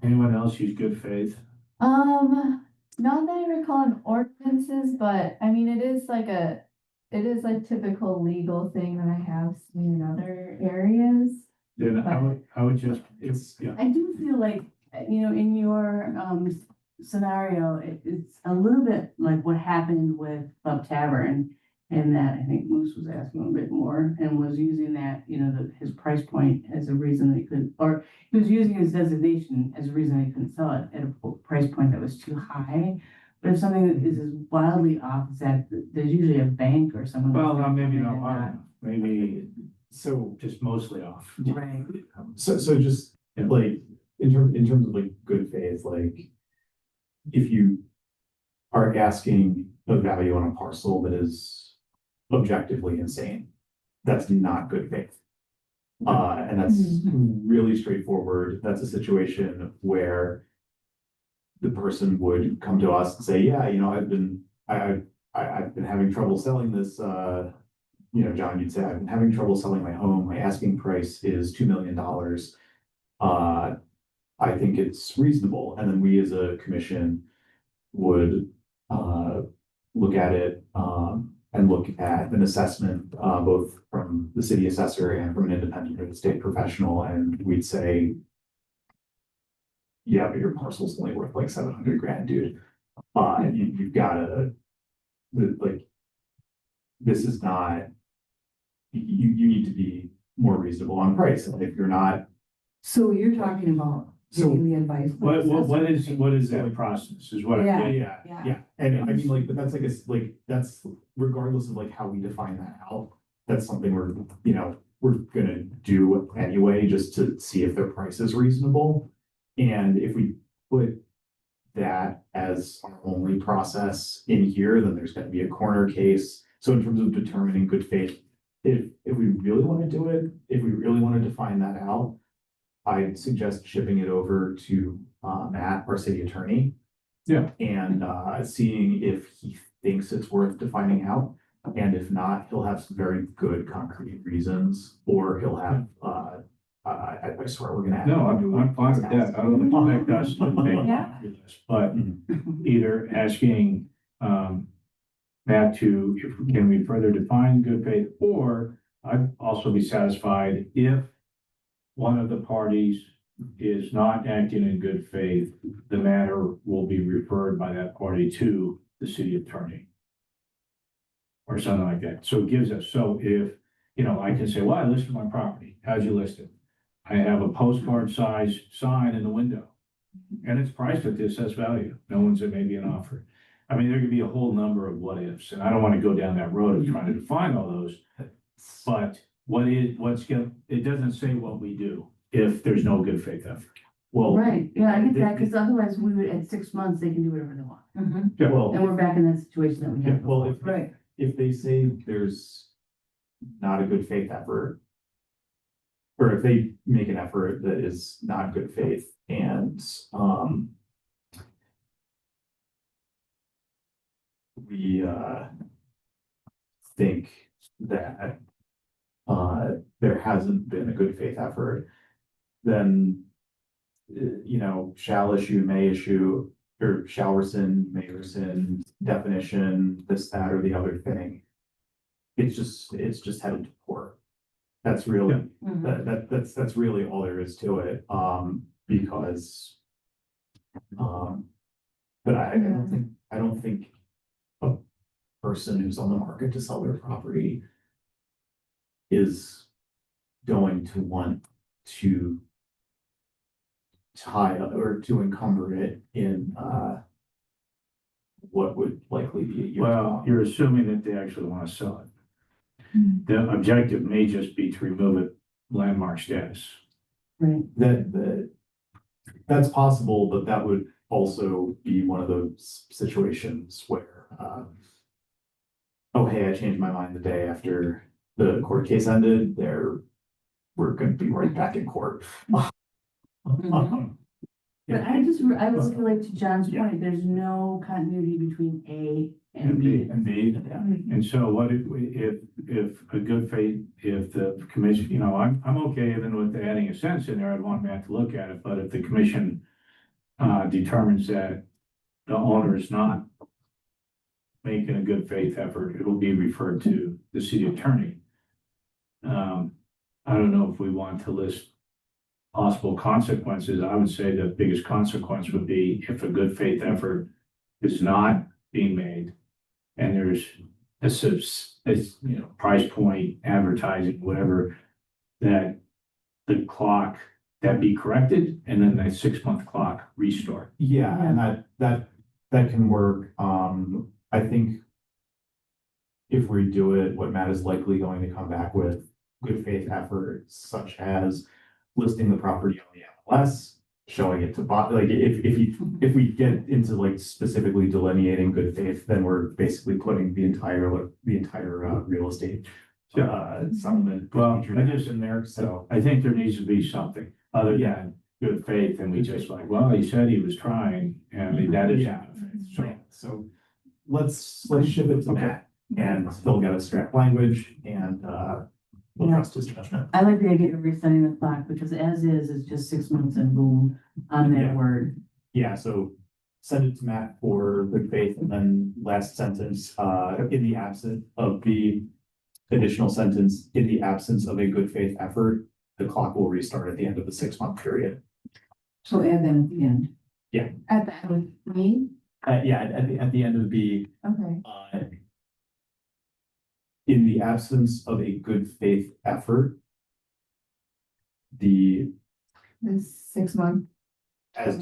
Anyone else use good faith? Not that I recall in ordinances, but I mean, it is a typical legal thing that I have seen in other areas. Then I would just, yeah. I do feel like, in your, scenario, it's a little bit like what happened with Club Tavern. And that I think Moose was asking a bit more and was using that, his price point as a reason they could, or he was using his designation as a reason they couldn't sell it at a price point that was too high. But if something is as wildly off as that, there's usually a bank or someone. Well, that's maybe gonna not, come in I and don't know. Maybe so, just mostly off. Right. so just like, in terms of like good faith, like, if you are asking a value on a parcel that is objectively insane, that's not good faith. And that's really straightforward. That's a situation where the person would come to us and say, yeah, I've been having trouble selling this, John, you'd say, I've been having trouble selling my home. My asking price is $2 million. I think it's reasonable. And then we as a commission would look at it and look at an assessment both from the city assessor and from an independent real estate professional, and we'd say, yeah, but your parcel's only worth like 700 grand, dude. You've gotta, like, this is not, you need to be more reasonable on price. And if you're not, So you're talking about So giving the advice. What is the process is what Yeah. I, yeah. And I mean, like, but that's that's regardless of like how we define that out, that's something we're gonna do anyway, just to see if their price is reasonable. And if we put that as our only process in here, then there's gonna be a corner case. So in terms of determining good faith, if we really want to do it, if we really want to define that out, I'd suggest shipping it over to Matt, our city attorney. Yeah. And seeing if he thinks it's worth defining out. And if not, he'll have some very good concrete reasons, or he'll have, I I swear we're gonna. No, I'm fine with that. I don't expect us to make Yeah. this, but either asking, Matt to, can we further define good faith? Or I'd also be satisfied if one of the parties is not acting in good faith, the matter will be referred by that party to the city attorney. Or something like that. So it gives us, so if, I can say, well, I listed my property. How'd you list it? I have a postcard size sign in the window. And it's priced at the assessed value. No one said maybe an offer. I mean, there could be a whole number of what ifs, and I don't want to go down that road of trying to define all those. But it doesn't say what we do if there's no good faith effort. Well, Right, yeah, I get that, because otherwise we would, at 6 months, they can do whatever they want. Mhm. well, And we're back in that situation that we had well, before. if, if they say there's not a good faith effort, or if they make an effort that is not good faith and, we, think that, there hasn't been a good faith effort, then, shall issue, may issue, or shall rescind, may rescind, definition, this, that, or the other thing. It's just headed to court. That's really, that's really all there is to it, because, but I don't think a person who's on the market to sell their property is going to want to tie up or to encumber it in, what would likely be a year. Well, you're assuming that they actually want to sell it. The objective may just be to remove it landmark status. Right, That's possible, but that would also be one of those situations where, oh, hey, I changed my mind the day after the court case ended, we're gonna be right back in court. but I would feel like, to John's point, there's no continuity between A and B. And B, And so what if a good faith, if the commission, I'm okay even with adding a sentence in there, I'd want Matt to look at it, but if the commission determines that the owner is not making a good faith effort, it will be referred to the city attorney. I don't know if we want to list possible consequences. I would say the biggest consequence would be if a good faith effort is not being made and there's a price point, advertising, whatever, that the clock that be corrected and then that 6-month clock restart. yeah, and that can work. I think if we do it, what Matt is likely going to come back with good faith efforts such as listing the property on the MLS, showing it to like if we get into like specifically delineating good faith, then we're basically putting the entire real estate settlement Well, procedure in there. So I think there needs to be something other than good faith, and we just like, well, he said he was trying, and I mean, that is Yeah. good faith. So let's ship it to Matt, and he'll get us draft language, and we'll trust his judgment. I like the idea of resetting the clock, because as is, it's just 6 months and boom, on their Yeah. word. Yeah, so send it to Matt for good faith, and then last sentence, in the absence of the additional sentence, in the absence of a good faith effort, the clock will restart at the end of the 6-month period. So add that at the end. At the end with me, Yeah, at the end of the, okay. in the absence of a good faith effort, the, This 6-month. as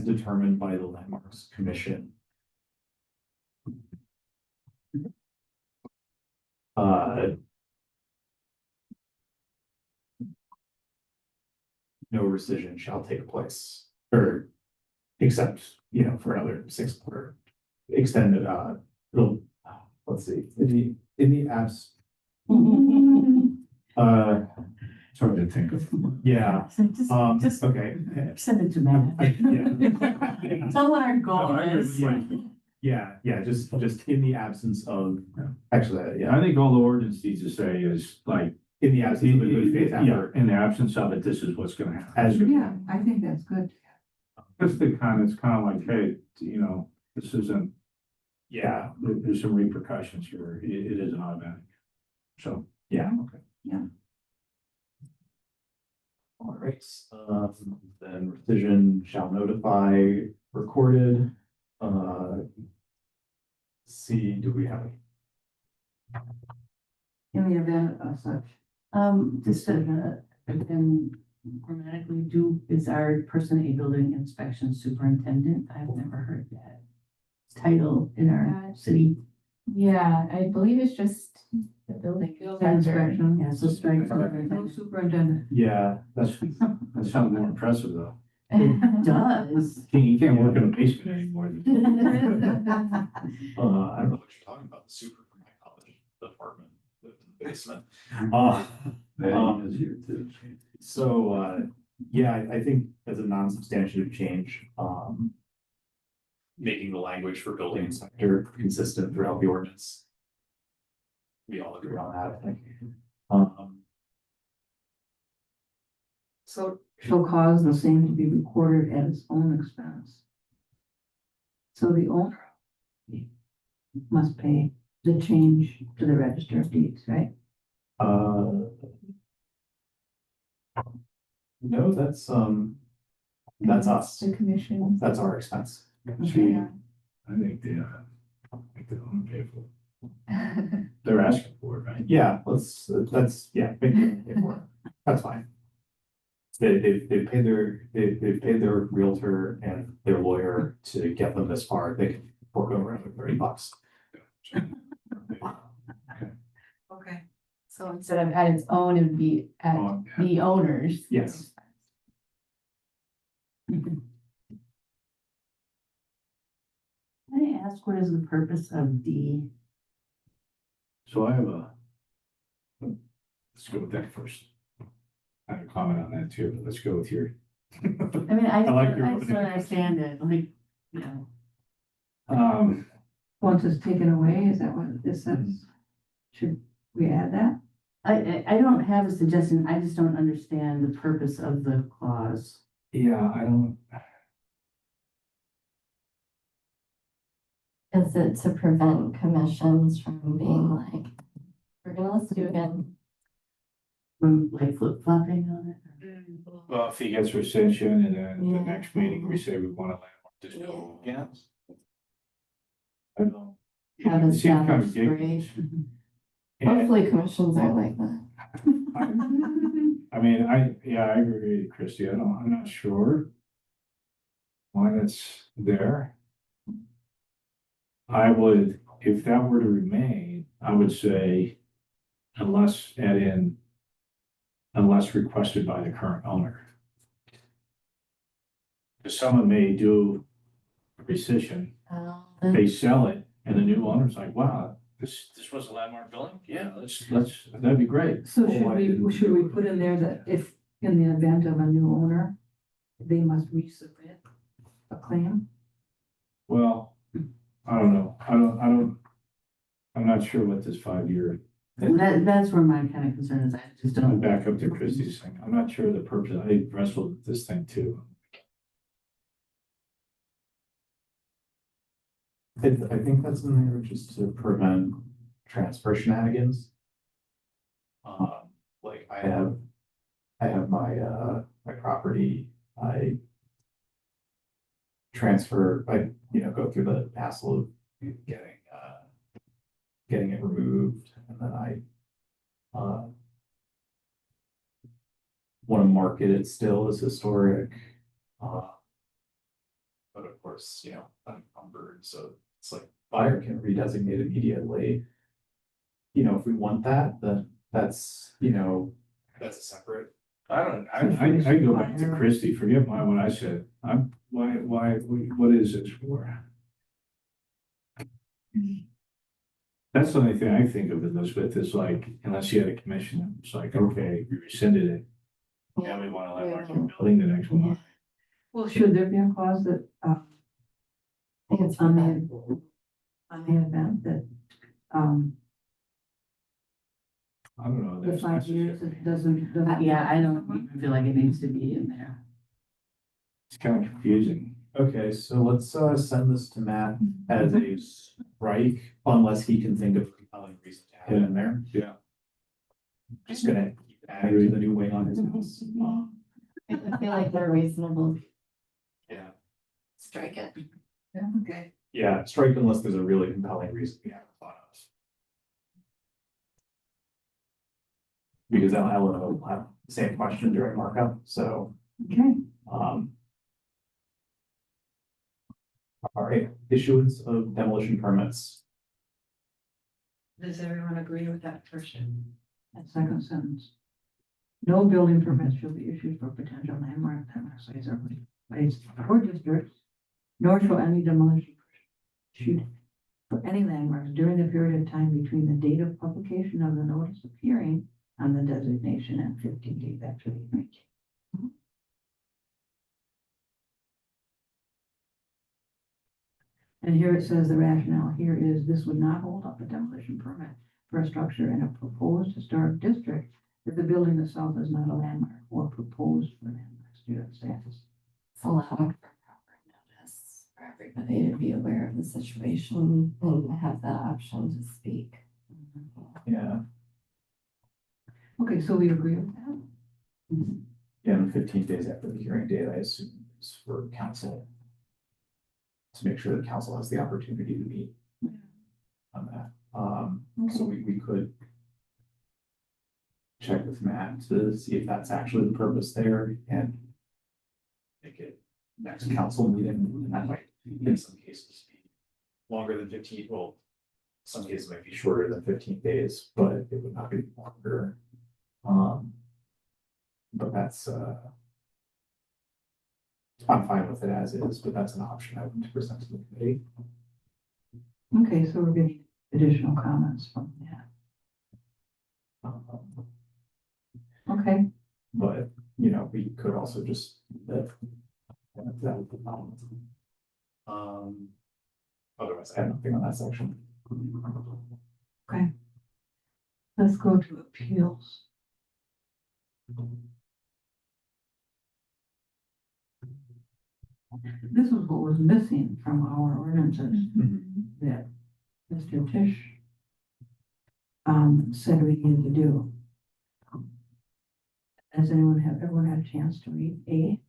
determined by the Landmarks Commission. No rescission shall take place, or except, for another 6 or extended, let's see, in the abs. It's hard to think of. Yeah, So just okay. send it to Matt. Yeah. Tell what our goal is. Yeah, just in the absence of, actually, yeah, I think all the ordinance needs to say is like, in the absence of a good faith Yeah, effort. in the absence of it, this is what's gonna happen. As, Yeah, I think that's good. Just the it's kind of like, hey, you know, this isn't, yeah, there's some repercussions here. It isn't automatic. So, yeah. Yeah. All right, then rescission shall notify recorded. C, do we have? In the event of such. Just again, grammatically, is our person a building inspection superintendent? I've never heard that title in our city. Yeah, I believe it's just the building. Inspection. Yeah, so strike No superintendent. superintendent. Yeah, that sounds more impressive though. Does. You can't work in a basement anymore. I don't know what you're talking about, the super from my college department, the basement. That is here too. So, yeah, I think as a non-substantive change, making the language for building inspector consistent throughout the ordinance. We all agree on that, I think. So shall cause the same to be recorded at its own expense. So the owner must pay the change to the register of deeds, right? No, that's us. The commission. That's our expense. See, I think they don't pay for it. They're asking for it, right? Yeah, that's, yeah, make it pay for it. That's fine. They've paid their realtor and their lawyer to get them this far. They can fork over another $30. Okay. So instead of at its own, it would be at Oh, the owner's. Yes. Can I ask what is the purpose of D? So I have let's go with that first. I have a comment on that too, but let's go with your. I mean, I like your- still understand it, like, you know. Once it's taken away, is that what this says? Should we add that? I don't have a suggestion, I just don't understand the purpose of the clause. Yeah, I don't, Is it to prevent commissions from being like, we're gonna list you again? From like flip flopping on it. well, if he gets rescission and then the Yeah. next meeting we say we want to landmark this bill again. I don't know. Have It a seems kind of established ridiculous. rate. And, Hopefully commissions aren't like that. I mean, I agree with Christie, I'm not sure why that's there. I would, if that were to remain, I would say unless requested by the current owner. Because someone may do a rescission, they sell it, and the new owner's like, wow, this was a landmark building? Yeah, that'd be great. So Oh, should we put in there that if, in the event of a new owner, they must resubmit a claim? Well, I don't know, I'm not sure what this 5-year. That's where my kind of concern is, I just I'm don't. back up to Christie's thing, I'm not sure the purpose, I wrestled with this thing too. I think that's in there just to prevent transfer shenanigans. Like I have my property, I transfer, go through the hassle of getting it removed, and then I want to market it still as historic. But of course, unencumbered, so it's like buyer can redesignate immediately. If we want that, then that's a separate. I go back to Christie, forget what I said, what is this for? That's the only thing I think of, Elizabeth, is like, unless you had a commission, it's like, okay, we rescinded it. Now we want to landmark your building the next one. Well, should there be a clause that, I think it's on fine. the event that, I don't know. The that's 5 years, necessary. it doesn't. Yeah, I don't even feel like it needs to be in there. It's kind of confusing. Okay, so let's send this to Matt as a strike unless he can think of a compelling reason to have it in there. Yeah. Just gonna keep adding to the new wing on his house. I feel like they're reasonable, Yeah, strike it. Okay. yeah, strike unless there's a really compelling reason we haven't thought of. Because Ellen will have the same question during markup, so, Okay, um. All right, issuance of demolition permits. does everyone agree with that first and second sentence? No building permits shall be issued for potential landmark sites or place or districts, nor shall any demolition issued for any landmarks during the period of time between the date of publication of the notice of hearing on the designation and 15 days after the hearing. And here it says the rationale here is this would not hold up a demolition permit for a structure in a proposed historic district if the building itself is not a landmark or proposed for landmark student status. It's allowed for proper notice for everybody to be aware of the situation and have the option to speak. Yeah, Okay, so we agree with that? yeah, and 15 days after the hearing date, I assume is for council. To make sure that council has the opportunity to meet on that. So we could check with Matt to see if that's actually the purpose there and make it next council meeting, and that might, in some cases, be longer than 15, well, some cases might be shorter than 15 days, but it would not be longer. But that's, I'm fine with it as is, but that's an option I would present to the committee. Okay, so we're getting additional comments from that. Um, Okay, But, you know, we could also just, that would be fine. Otherwise, I have nothing on that section. okay. Let's go to appeals. This was what was missing from our ordinances that Mr. Tisch said we needed to do. Has everyone had a chance to read A?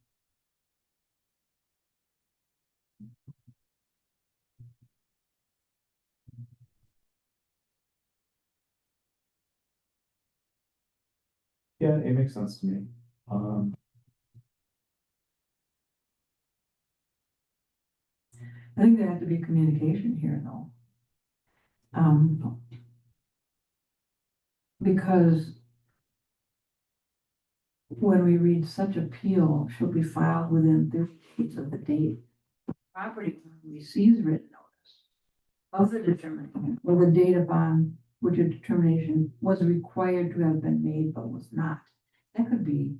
Yeah, it makes sense to me. I think there had to be communication here though. Because when we read such appeal shall be filed within 30 days of the date the property owner receives written notice of the determination or the date upon which a determination was required to have been made but was not. That could be,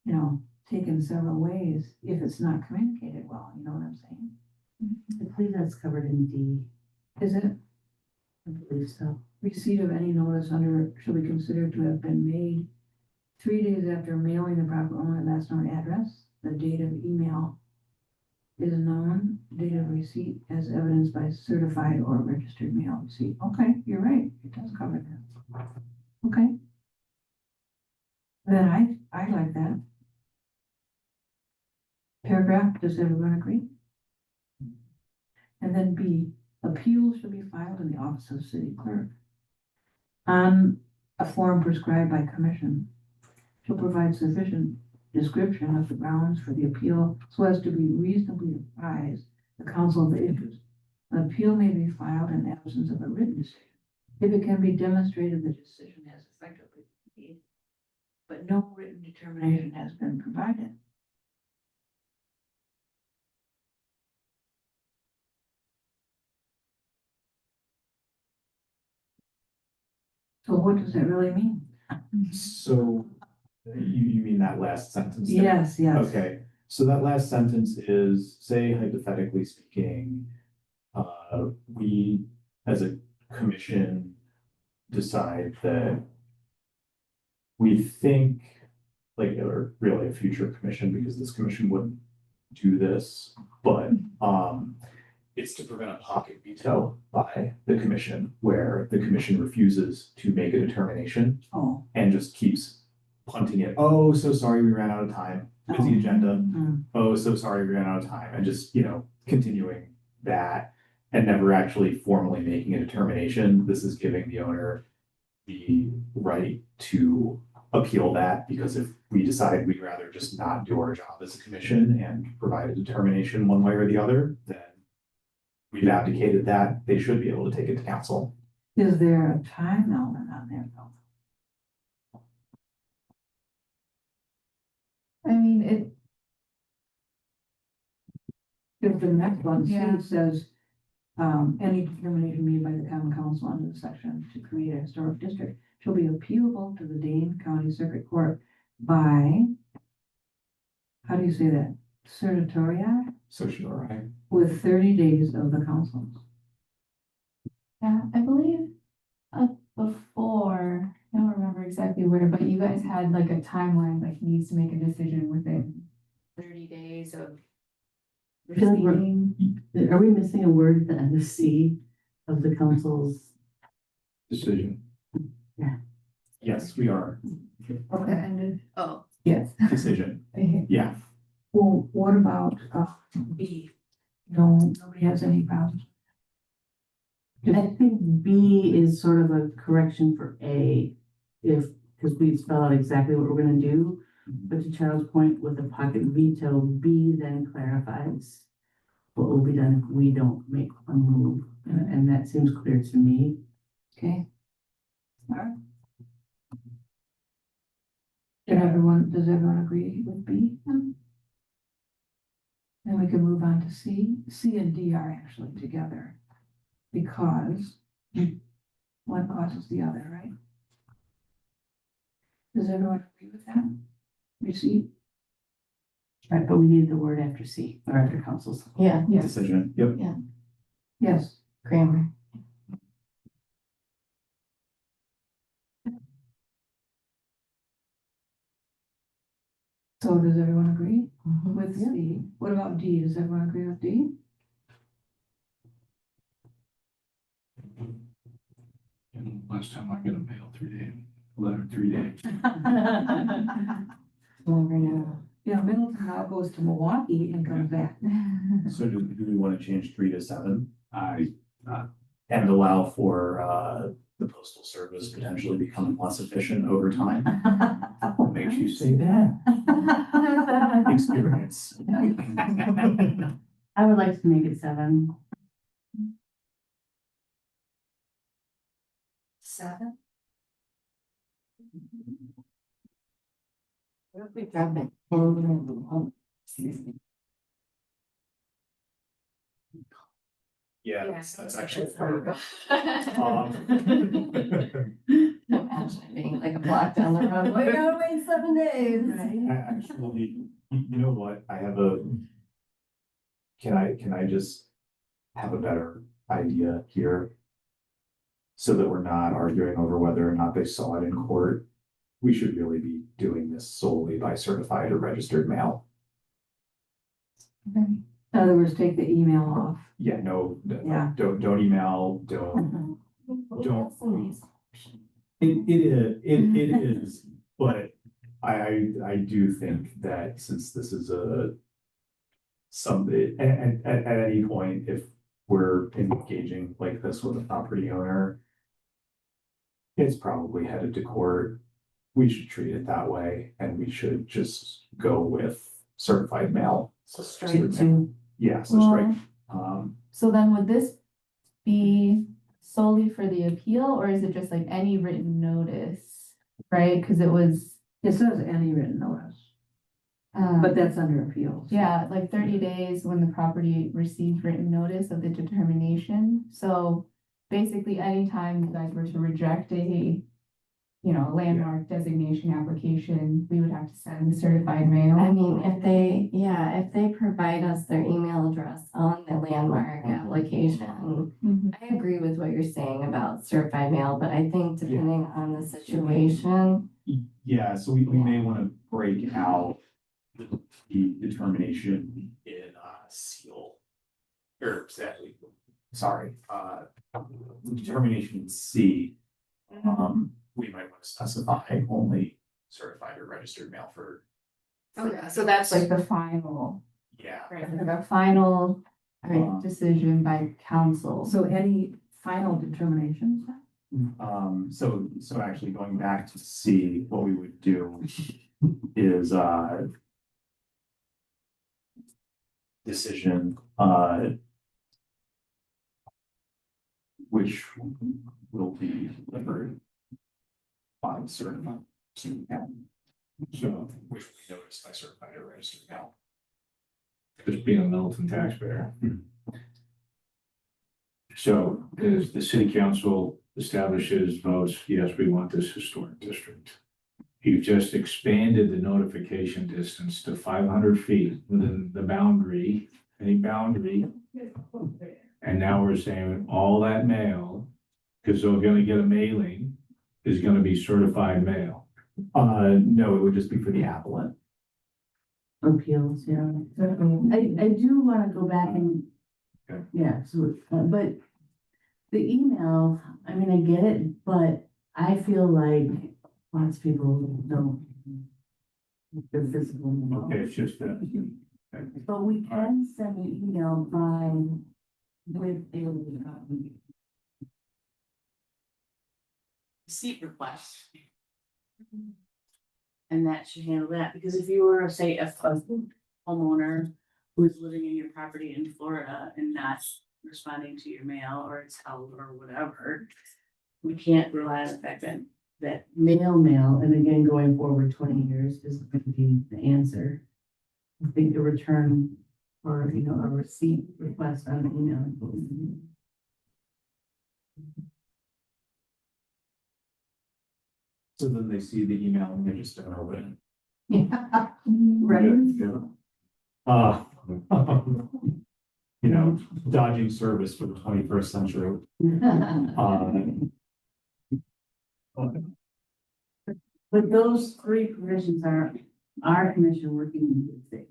you know, taken several ways if it's not communicated well, you know what I'm saying? I believe that's covered in D. Is it? I believe so. Receipt of any notice under shall be considered to have been made 3 days after mailing the proper owner last known address. The date of email is known, date of receipt as evidenced by certified or registered mail receipt. Okay, you're right, it does cover that. Okay. Then I like that. Paragraph, does everyone agree? And then B, appeals shall be filed in the office of city clerk on a form prescribed by commission shall provide sufficient description of the grounds for the appeal so as to be reasonably apprise the council of the issues. An appeal may be filed in absence of a written decision if it can be demonstrated the decision has effectively been made, but no written determination has been provided. So what does that really mean? So you mean that last sentence? there? Yes, yes. Okay, so that last sentence is, say hypothetically speaking, we as a commission decide that we think, like, or really a future commission, because this commission wouldn't do this, but, it's to prevent a pocket veto by the commission, where the commission refuses to make a determination Oh. and just keeps punting it. Oh, so sorry, we ran out of time. Busy agenda. Oh, so sorry, we ran out of time. And just, continuing that and never actually formally making a determination. This is giving the owner the right to appeal that, because if we decide we'd rather just not do our job as a commission and provide a determination one way or the other, then we've abdicated that. They should be able to take it to council. Is there a time element on there though? I mean, If the next one, Yeah. C says, any determination made by the common council under the section to create a historic district shall be appealable to the Dane County Circuit Court by, how do you say that? Certitoria, So sure, right? with 30 days of the council. yeah, I believe before, I don't remember exactly where, but you guys had like a timeline, like he needs to make a decision within 30 days of feel like we're- receiving. Are we missing a word at the end of C of the council's? Decision. Yeah. Yes, we are. Okay. Oh. Yes. Decision. Okay. Yeah. Well, what about, B? No, nobody has any problems. I think B is sort of a correction for A, because we spell out exactly what we're gonna do. But to Charles' point, with the pocket veto, B then clarifies what will be done if we don't make a move, and that seems clear to me. Okay. All right. Does everyone agree with B? Then we can move on to C. C and D are actually together because one causes the other, right? Does everyone agree with that? Receipt? Right, but we need the word after C, or after councils. Yeah, Yes. Decision. Yep. Yes. grammar. So does everyone agree with Yeah. C? What about D? Does everyone agree with D? And last time I got a mail 3 days, letter 3 days. Never know. Yeah, Middleton now goes to Milwaukee and comes back. So do we want to change 3 to 7 I, and allow for the postal service potentially becoming less efficient over time? What makes you say that? Experience. I would like to make it 7. 7? What if we drop it? Yeah, that's actually. Imagine it being like a block down the road. We gotta wait 7 days. Actually, you know what? I have can I just have a better idea here? So that we're not arguing over whether or not they saw it in court. We should really be doing this solely by certified or registered mail. In other words, take the email off. Yeah, no, Yeah. don't email, don't. It is, but I do think that since this is at any point, if we're engaging like this with a property owner, it's probably headed to court. We should treat it that way, and we should just go with certified mail. So straight to. Yeah, so straight, So then would this be solely for the appeal, or is it just like any written notice, right? Because it was, It says any written notice, but that's under appeals. yeah, like 30 days when the property received written notice of the determination. So basically, anytime you guys were to reject a, landmark designation application, we would have to send certified mail. I mean, if they provide us their email address on the landmark application, Mhm. I agree with what you're saying about certified mail, but I think depending on the situation, Yeah, so we may want to break out the determination in seal. Or exactly, sorry, the determination in C. We might want to specify only certified or registered mail for. Okay, so that's like the final, Yeah. right, like a final decision by council. So any final determinations? So actually going back to C, what we would do is, decision, which will be delivered by certified. So, which will be noticed by certified or registered mail. Just being a Middleton taxpayer. So as the city council establishes, votes, yes, we want this historic district. You've just expanded the notification distance to 500 feet within the boundary, any boundary. And now we're saying all that mail, because they're gonna get a mailing, is gonna be certified mail. No, it would just be for the applicant. Appeals, yeah. I do wanna go back and, Okay. yeah, so, but the email, I mean, I get it, but I feel like lots of people don't. The physical mail. Okay, it's just that. But we can send an email by, with a, receipt request. And that should handle that, because if you were, say, a homeowner who is living in your property in Florida and not responding to your mail, or it's held or whatever, we can't rely on the fact that mail, and again, going forward 20 years is going to be the answer. I think a return or, you know, a receipt request on the email. So then they see the email and they just don't open Yeah. it. You know, dodging service for the 21st century. But those three provisions are our commission working in good faith.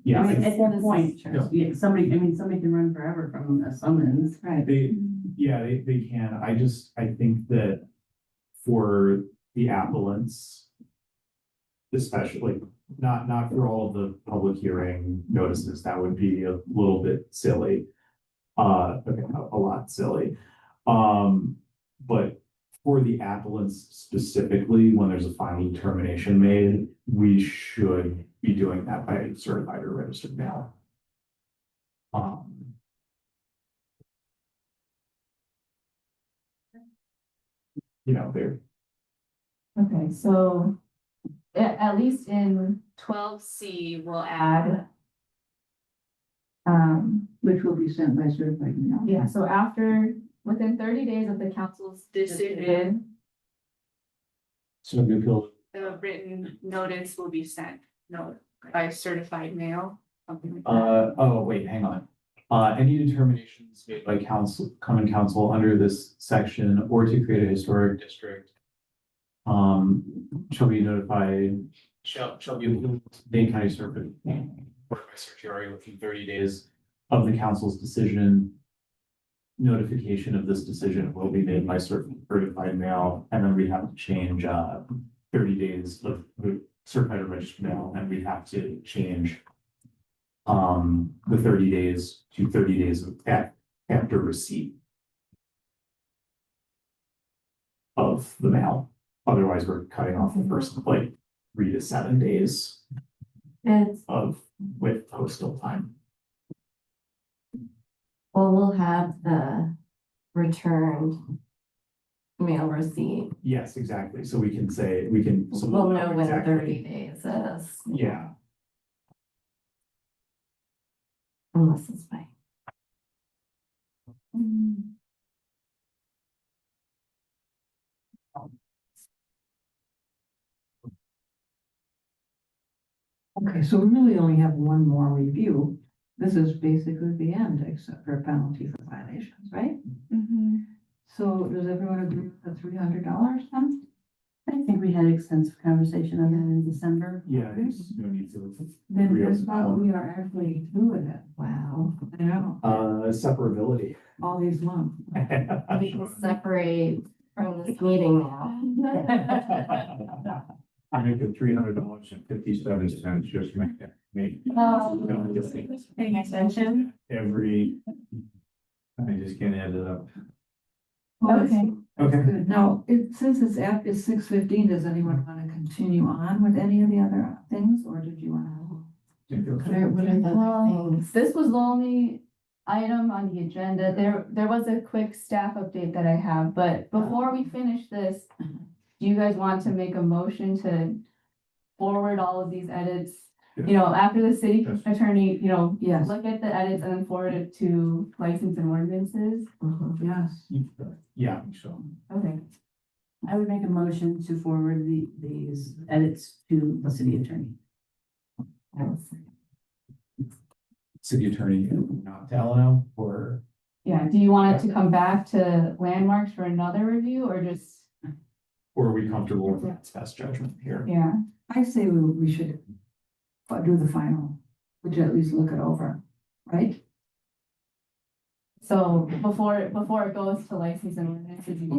Yeah, I mean, I- at that point, Yeah. yeah, somebody can run forever from a summons. Right. they can. I think that for the appellants, especially, not for all of the public hearing notices, that would be a little bit silly. Okay, a lot silly. But for the appellants specifically, when there's a final determination made, we should be doing that by certified or registered mail. You know, they're, Okay, so at least in 12C, we'll add. Which will be sent by certified mail. Yeah, so within 30 days of the council's decision, so we feel, the written notice will be sent, by certified mail, something like that. oh, wait, hang on. Any determinations made by common council under this section or to create a historic district. Shall be notified, shall be Dane County Circuit. Or by certiorari within 30 days of the council's decision. Notification of this decision will be made by certified mail, and then we have to change 30 days of certified or registered mail, and we have to change the 30 days to 30 days after receipt of the mail. Otherwise, we're cutting off the first like 3 to 7 days with postal time. Well, we'll have the returned mail receipt. Yes, exactly. So we can say, so We'll know when exactly. 30 days is. Yeah, Unless it's by. Okay, so we really only have one more review. This is basically the end, except for a penalty for violations, right? Mhm. So does everyone agree with the $300 then? I think we had extensive conversation on that in December. Yeah, there's no need to. Then Real that's time. why we are actually doing it. Wow. I know, Separability. all these months. We can separate from this meeting now. I make it $300.57, just make that, me. Paying attention. Every, I just can't add it up. Okay. Okay. Good. Now, since it's 6:15, does anyone want to continue on with any of the other things, or did you want to? What are the Well, things? this was the only item on the agenda. There was a quick staff update that I have, but before we finish this, do you guys want to make a motion to forward all of these edits? You know, after the city Yes. attorney, you know, Yes. look at the edits and then forward it to license and ordinances? Yes. Yeah. So, Okay. I would make a motion to forward these edits to the city attorney. City attorney, not to Delano, or Yeah, do you want it to come back to landmarks for another review or just, are we comfortable with that best judgment here? yeah? I say we should do the final, which at least look it over, right? So before it goes to license and ordinances, you Yeah.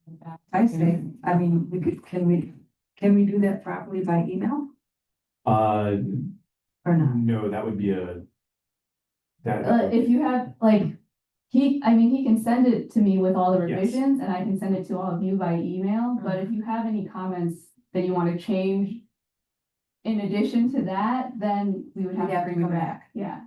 want back? I say, I mean, can we do that properly by email Uh, or not? no, that would be that. If you have, like, he can send it to me with all the Yes. revisions and I can send it to all of you by email, but if you have any comments that you want to change in addition to that, then we would have We'd to have to bring go it back, yeah.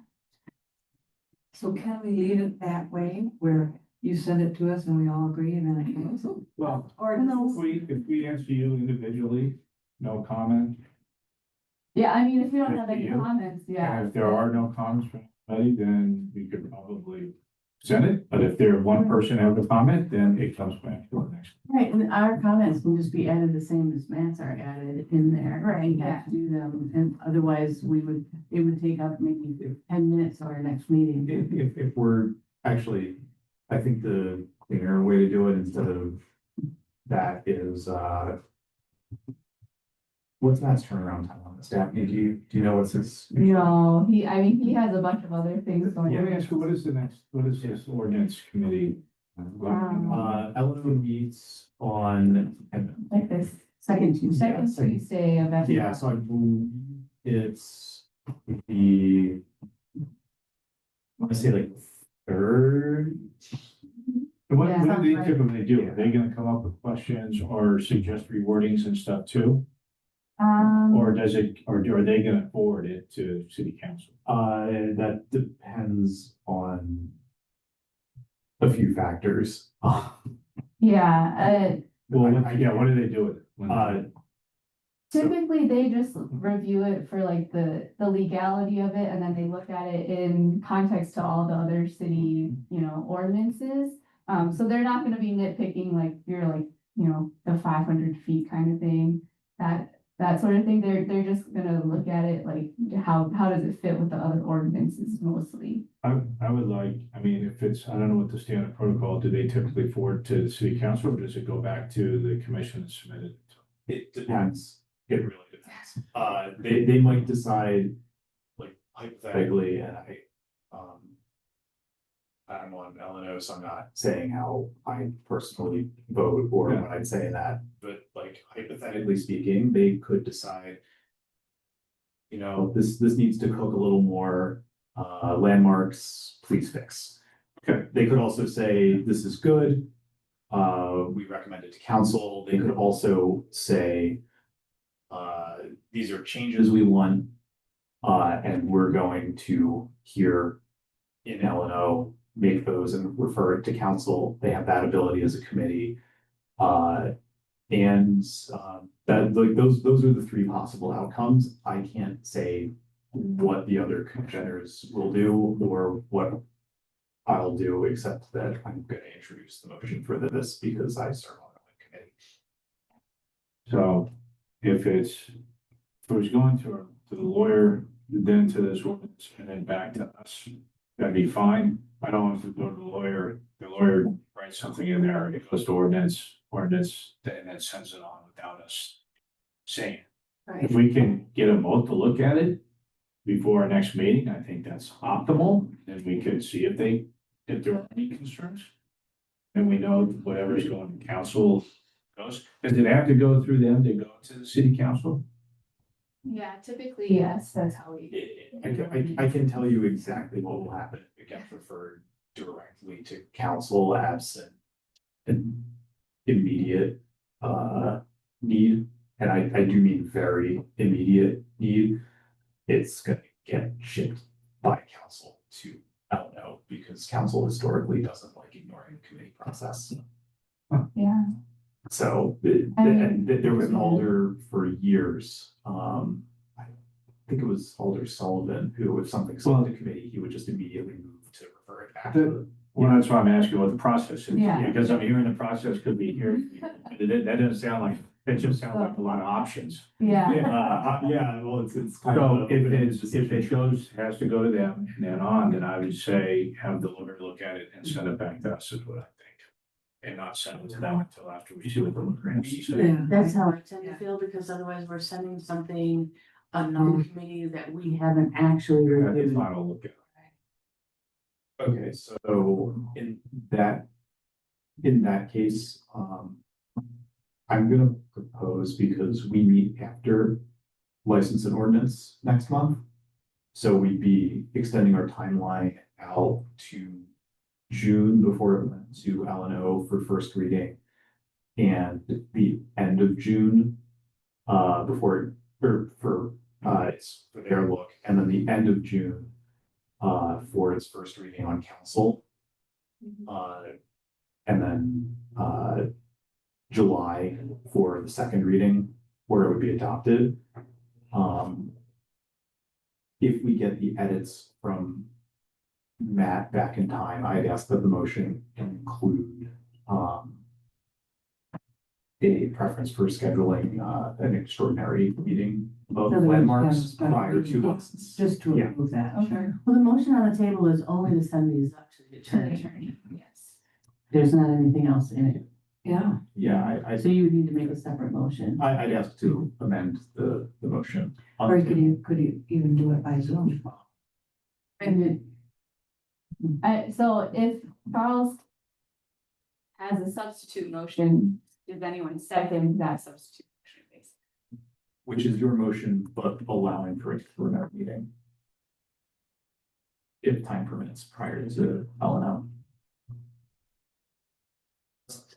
So can we leave it that way, where you send it to us and we all agree and then it goes? well, Or if we answer you individually, no comment. Yeah, I mean, if you don't have any Up to you. comments, yeah. And if there are no comments from anybody, then we could probably send it, but if there one person has a comment, then it comes back to the next. Right, and our comments can just be added the same as Matt's are added in there. Right, We have to do them, and otherwise it would take up maybe 10 minutes of our next meeting. If we're actually, I think the cleaner way to do it instead of that is, what's Matt's turnaround time on this? Daphne, do you know what's his? No, he has a bunch of other things going Let me on. ask you, what is this ordinance committee? Eleanor meets on, Like this Second Tuesday. second second- Tuesday of every yeah, month. so I believe it's the, I want to say like third. What Yeah. do they typically do? Are they gonna come up with questions or suggest rewordings and stuff too? Or are they gonna forward it to city council? That depends on a few factors. Yeah, Well, what do they do with it? Uh, typically they just review it for like the legality of it and then they look at it in context to all the other city, you know, ordinances. So they're not gonna be nitpicking like you're like, you know, the 500 feet kind of thing, that sort of thing. They're just gonna look at it like how does it fit with the other ordinances mostly. I would like, I mean, if it's, I don't know what the standard protocol, do they typically forward to the city council or does it go back to the commission and submit it? It depends. It really depends. They might decide, like hypothetically, and I don't know, I'm LNO, so I'm not saying how I personally vote or Yeah. what I'd say in that, but like hypothetically speaking, they could decide, you know, this needs to cook a little more, landmarks, please fix. Okay, they could also say, this is good, we recommend it to council. They could also say, these are changes we want, and we're going to here in LNO make those and refer it to council. They have that ability as a committee. That like those are the three possible outcomes. I can't say what the other commissioners will do or what I'll do, except that I'm gonna introduce the motion for this because I serve on the committee. So if it was going to the lawyer, then to this ordinance and then back to us, that'd be fine. I don't want to go to the lawyer writes something in there, it goes to ordinance, ordinance, and then sends it on without us saying. If Right. we can get them both to look at it before our next meeting, I think that's optimal, then we could see if there are any concerns. And we know whatever's going to council goes, does it have to go through them to go to the city council? Yeah, typically, yes, that's how we. I can tell you exactly what will happen if it gets referred directly to council absent an immediate need, and I do mean very immediate need. It's gonna get shipped by council to LNO because council historically doesn't like ignoring the committee process. Yeah, So, I and there was an alder for years, I think it was Alder Sullivan, who if something sent to committee, he would just immediately move to refer it back to Well, that's why I'm asking what the process is, Yeah. because I'm hearing the process could be here. That doesn't sound like, it just sounds like a lot of options. yeah, yeah, well, it's kind So of. if it goes, has to go to them and then on, then I would say have the lawyer look at it and send it back to us is what I think. And not send it to them until after we see what the lawyer has to say. Yeah. That's how I tend to Yeah. feel, because otherwise we're sending something, another committee that we haven't actually Have the reviewed. final look at it. Okay, so in that case, I'm gonna propose, because we meet after license and ordinance next month. So we'd be extending our timeline out to June before it went to LNO for first reading. And the end of June, before, or for, it's for their look, and then the end of June, for its first reading on council. And then, July for the second reading, where it would be adopted. If we get the edits from Matt back in time, I'd ask that the motion include, a preference for scheduling, an extraordinary meeting of In other words, landmarks yeah, special prior to meeting. license. Just to Yeah. approve that. okay. Well, the motion on the table is only to send these up to the To the attorney. attorney, yes. There's not anything else in it. Yeah, Yeah, So you would need to make a separate motion. I'd ask to amend the motion. on or the could table. you even do it by Zoom? And it, So if Charles has a substitute motion, does anyone second that substitute motion, basically? Which is your motion, but allowing for a extraordinary meeting. If time permits prior to LNO.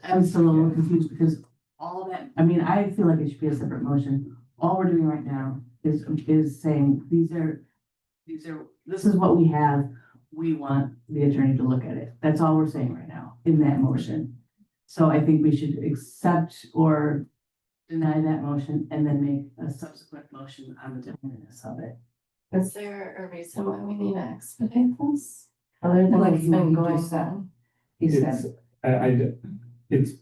I'm still a little confused because all that, I mean, I feel like it should be a separate motion. All we're doing right now is saying, this is what we have. We want the attorney to look at it. That's all we're saying right now in that motion. So I think we should accept or deny that motion and then make a subsequent motion on the timeliness of it. Is there a reason why we need to expedite this? Other than Like it's you been just going said. on? He It's, said,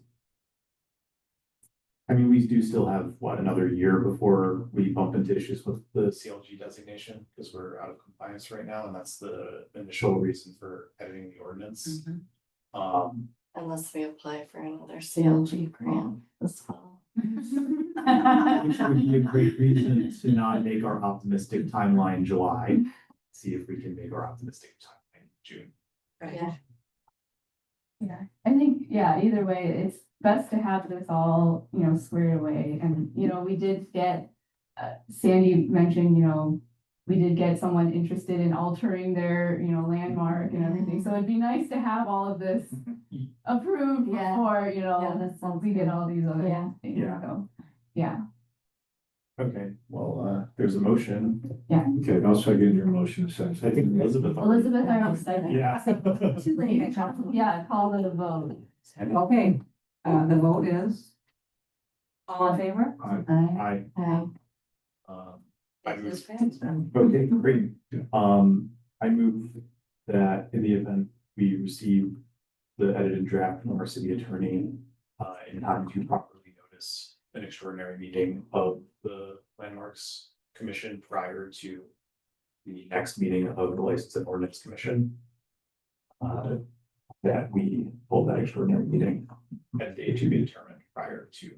I mean, we do still have, what, another year before we bump into issues with the CLG designation, because we're out of compliance right now, and that's the initial reason for editing the ordinance. Unless we apply for another CLG grant this fall. Which would be a great reason to not make our optimistic timeline July, see if we can make our optimistic timeline June. Yeah. Yeah, I think, yeah, either way, it's best to have this all, squared away. And, we did get, Sandy mentioned, we did get someone interested in altering their, landmark and everything. So it'd be nice to have all of this approved Yeah. before, Yeah, that sounds we get good. all these other Yeah. things. Yeah. So, yeah. Okay, well, there's a motion. Okay, I'll second your motion. I think Elizabeth. already- Elizabeth, I don't say. Yeah. Too late. Yeah, call it a vote. okay, the vote is all in favor? I, Aye. I It move, is passed then. okay, great. I move that in the event we receive the edited draft from our city attorney, in time to properly notice an extraordinary meeting of the Landmarks Commission prior to the next meeting of the License and Ordinance Commission. That we hold that extraordinary meeting at date to be determined. prior to.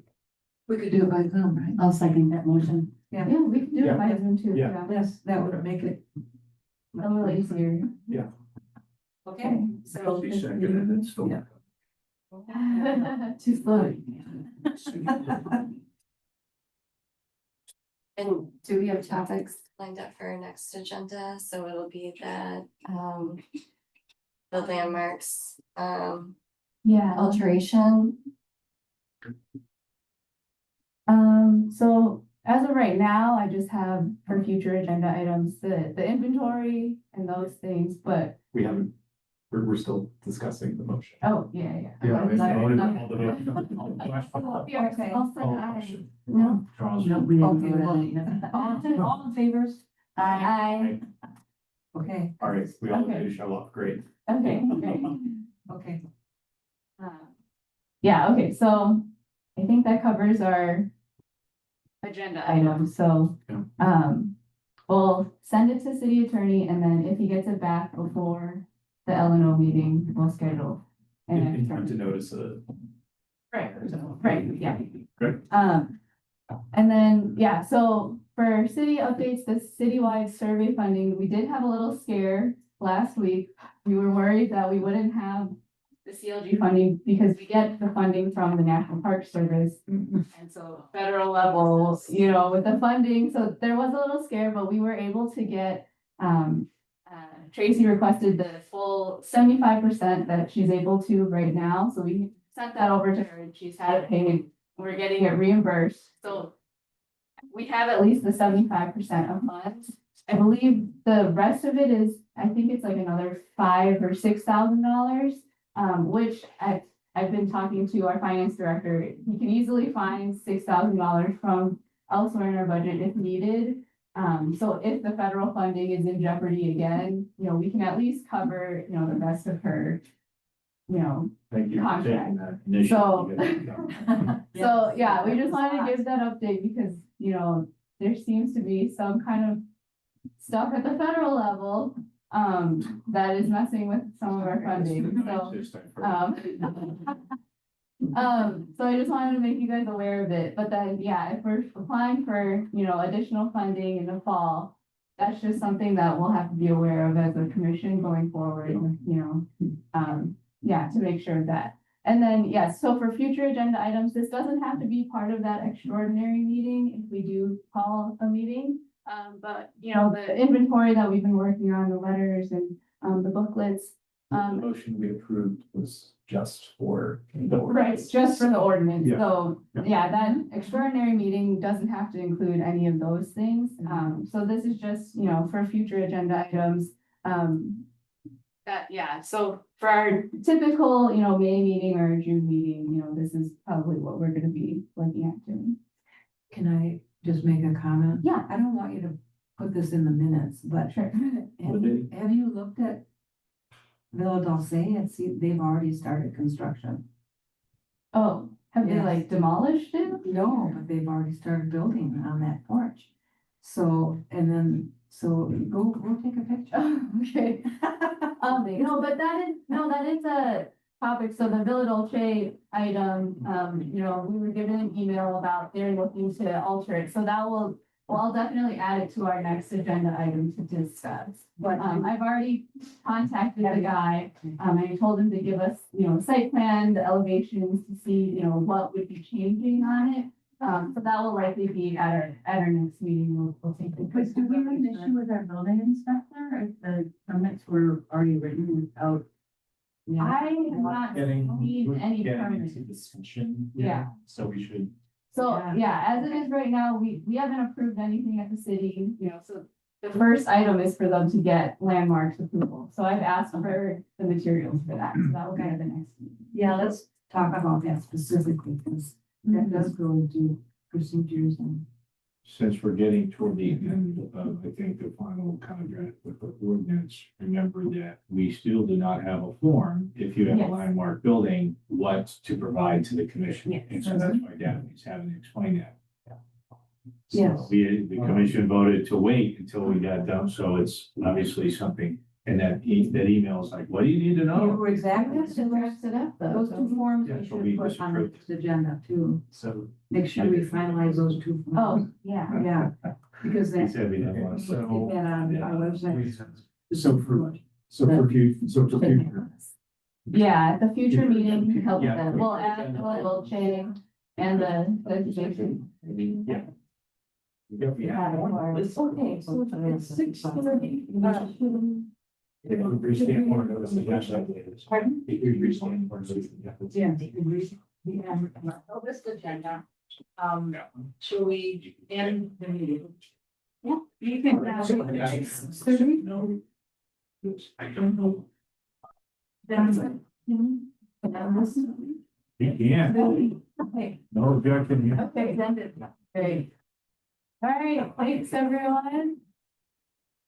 We could do it by Zoom, right? I'll second that motion. Yeah, we can do Yeah. it by Zoom too. Yeah. Yes, that would make it. A little easier. Okay. So. She seconded it, still. Yeah. Too slow. And do we have topics lined up for our next agenda? So it'll be that, the landmarks, Yeah. alteration. So as of right now, I just have for future agenda items, the inventory and those things, but, We haven't, we're still discussing the motion. oh, yeah, yeah. Yeah, Okay. it's voted. Okay. I'll say Oh, aye. question. No. Charles. No, we didn't Okay, vote well, on it. no. all in favors? Aye. Okay, All right, we all Okay. need to show up, great. Okay, great. okay. Yeah, okay, so I think that covers our agenda items, so, Yeah. we'll send it to city attorney, and then if he gets it back before the LNO meeting, we'll schedule. an In extra- time to notice a. Right, yeah. Great. And then, yeah, so for city updates, the citywide survey funding, we did have a little scare last week. We were worried that we wouldn't have the CLG funding because we get the funding from the National Park Service. And so federal level, you know, with the funding, so there was a little scare, but we were able to get, Tracy requested the full 75% that she's able to right now, so we sent that over to her and she's had it paid. We're getting it reimbursed, so we have at least the 75% of funds. I believe the rest of it is, I think it's like another $5,000 or $6,000, which I've been talking to our finance director. He can easily find $6,000 from elsewhere in our budget if needed. So if the federal funding is in jeopardy again, you know, we can at least cover, you know, the rest of her, you know. Thank you for taking Contract. that initiative. So- to get that done. So, yeah, we just wanted to give that update because, you know, there seems to be some kind of stuff at the federal level, that is messing with some of our funding, so. Just, I've heard. So I just wanted to make you guys aware of it, but then, yeah, if we're applying for, you know, additional funding in the fall, that's just something that we'll have to be aware of as a commission going forward, you know, yeah, to make sure of that. And then, yes, so for future agenda items, this doesn't have to be part of that extraordinary meeting if we do call a meeting. But, you know, the inventory that we've been working on, the letters and, the booklets, The motion we approved was just for. the right, ordinance. just for the ordinance, Yeah. so, Yeah. yeah, that extraordinary meeting doesn't have to include any of those things. So this is just, you know, for future agenda items, that, yeah, so for our typical, you know, May meeting or June meeting, you know, this is probably what we're gonna be looking at doing. Can I just make a comment? Yeah. I don't want you to put this in the minutes, but Sure. have you looked at Villa Dulce and see, they've already started construction? Oh, have they Yes. like demolished it? No, but they've already started building on that porch. So, and then, so go take a picture. Okay. No, but that is a topic, so the Villa Dolce item, you know, we were given an email about they're looking to alter it, so that will, well, I'll definitely add it to our next agenda item to discuss. But, I've already contacted the guy, I told him to give us, you know, the site plan, the elevations to see, you know, what would be changing on it. So that will likely be at our next meeting, we'll take the. But do we have an issue with our building inspector if the permits were already written without? I have not Getting, seen we're any getting permits. into discussion. Yeah. So we should. So, Yeah. yeah, as it is right now, we haven't approved anything at the city, you know, so the first item is for them to get landmarks approval. So I've asked for the materials for that, so that will go to the next meeting. Yeah, let's talk about that specifically, because that does go into procedures and. Since we're getting toward the end of, I think, the final contract with the ordinance, remember that we still do not have a form, if you have a Yes. landmark building, what to provide to the commission. Yes. And so that's why Daphne's having to explain that. Yes. The commission voted to wait until we got done, so it's obviously something And that email is like, what do you need to know? You're exactly, That's just dressed it up though. those two forms Yeah, we but we should put just on the approved. next agenda too. So, Make sure we finalize those two Oh, forms. yeah. Yeah, because He that, said we didn't want we'll to. keep that on our website. so for future. Yeah, at the future meeting, help with Yeah. that. We'll add, we'll change and the. Yeah. Okay, so it's 6:30. If we restamp one of those, Pardon? If we restamp one of those, Yeah. Oh, this agenda, should we end the meeting? Yeah. You can. No. I don't know. Okay. No objection here. Okay, then, great. All right, thanks everyone.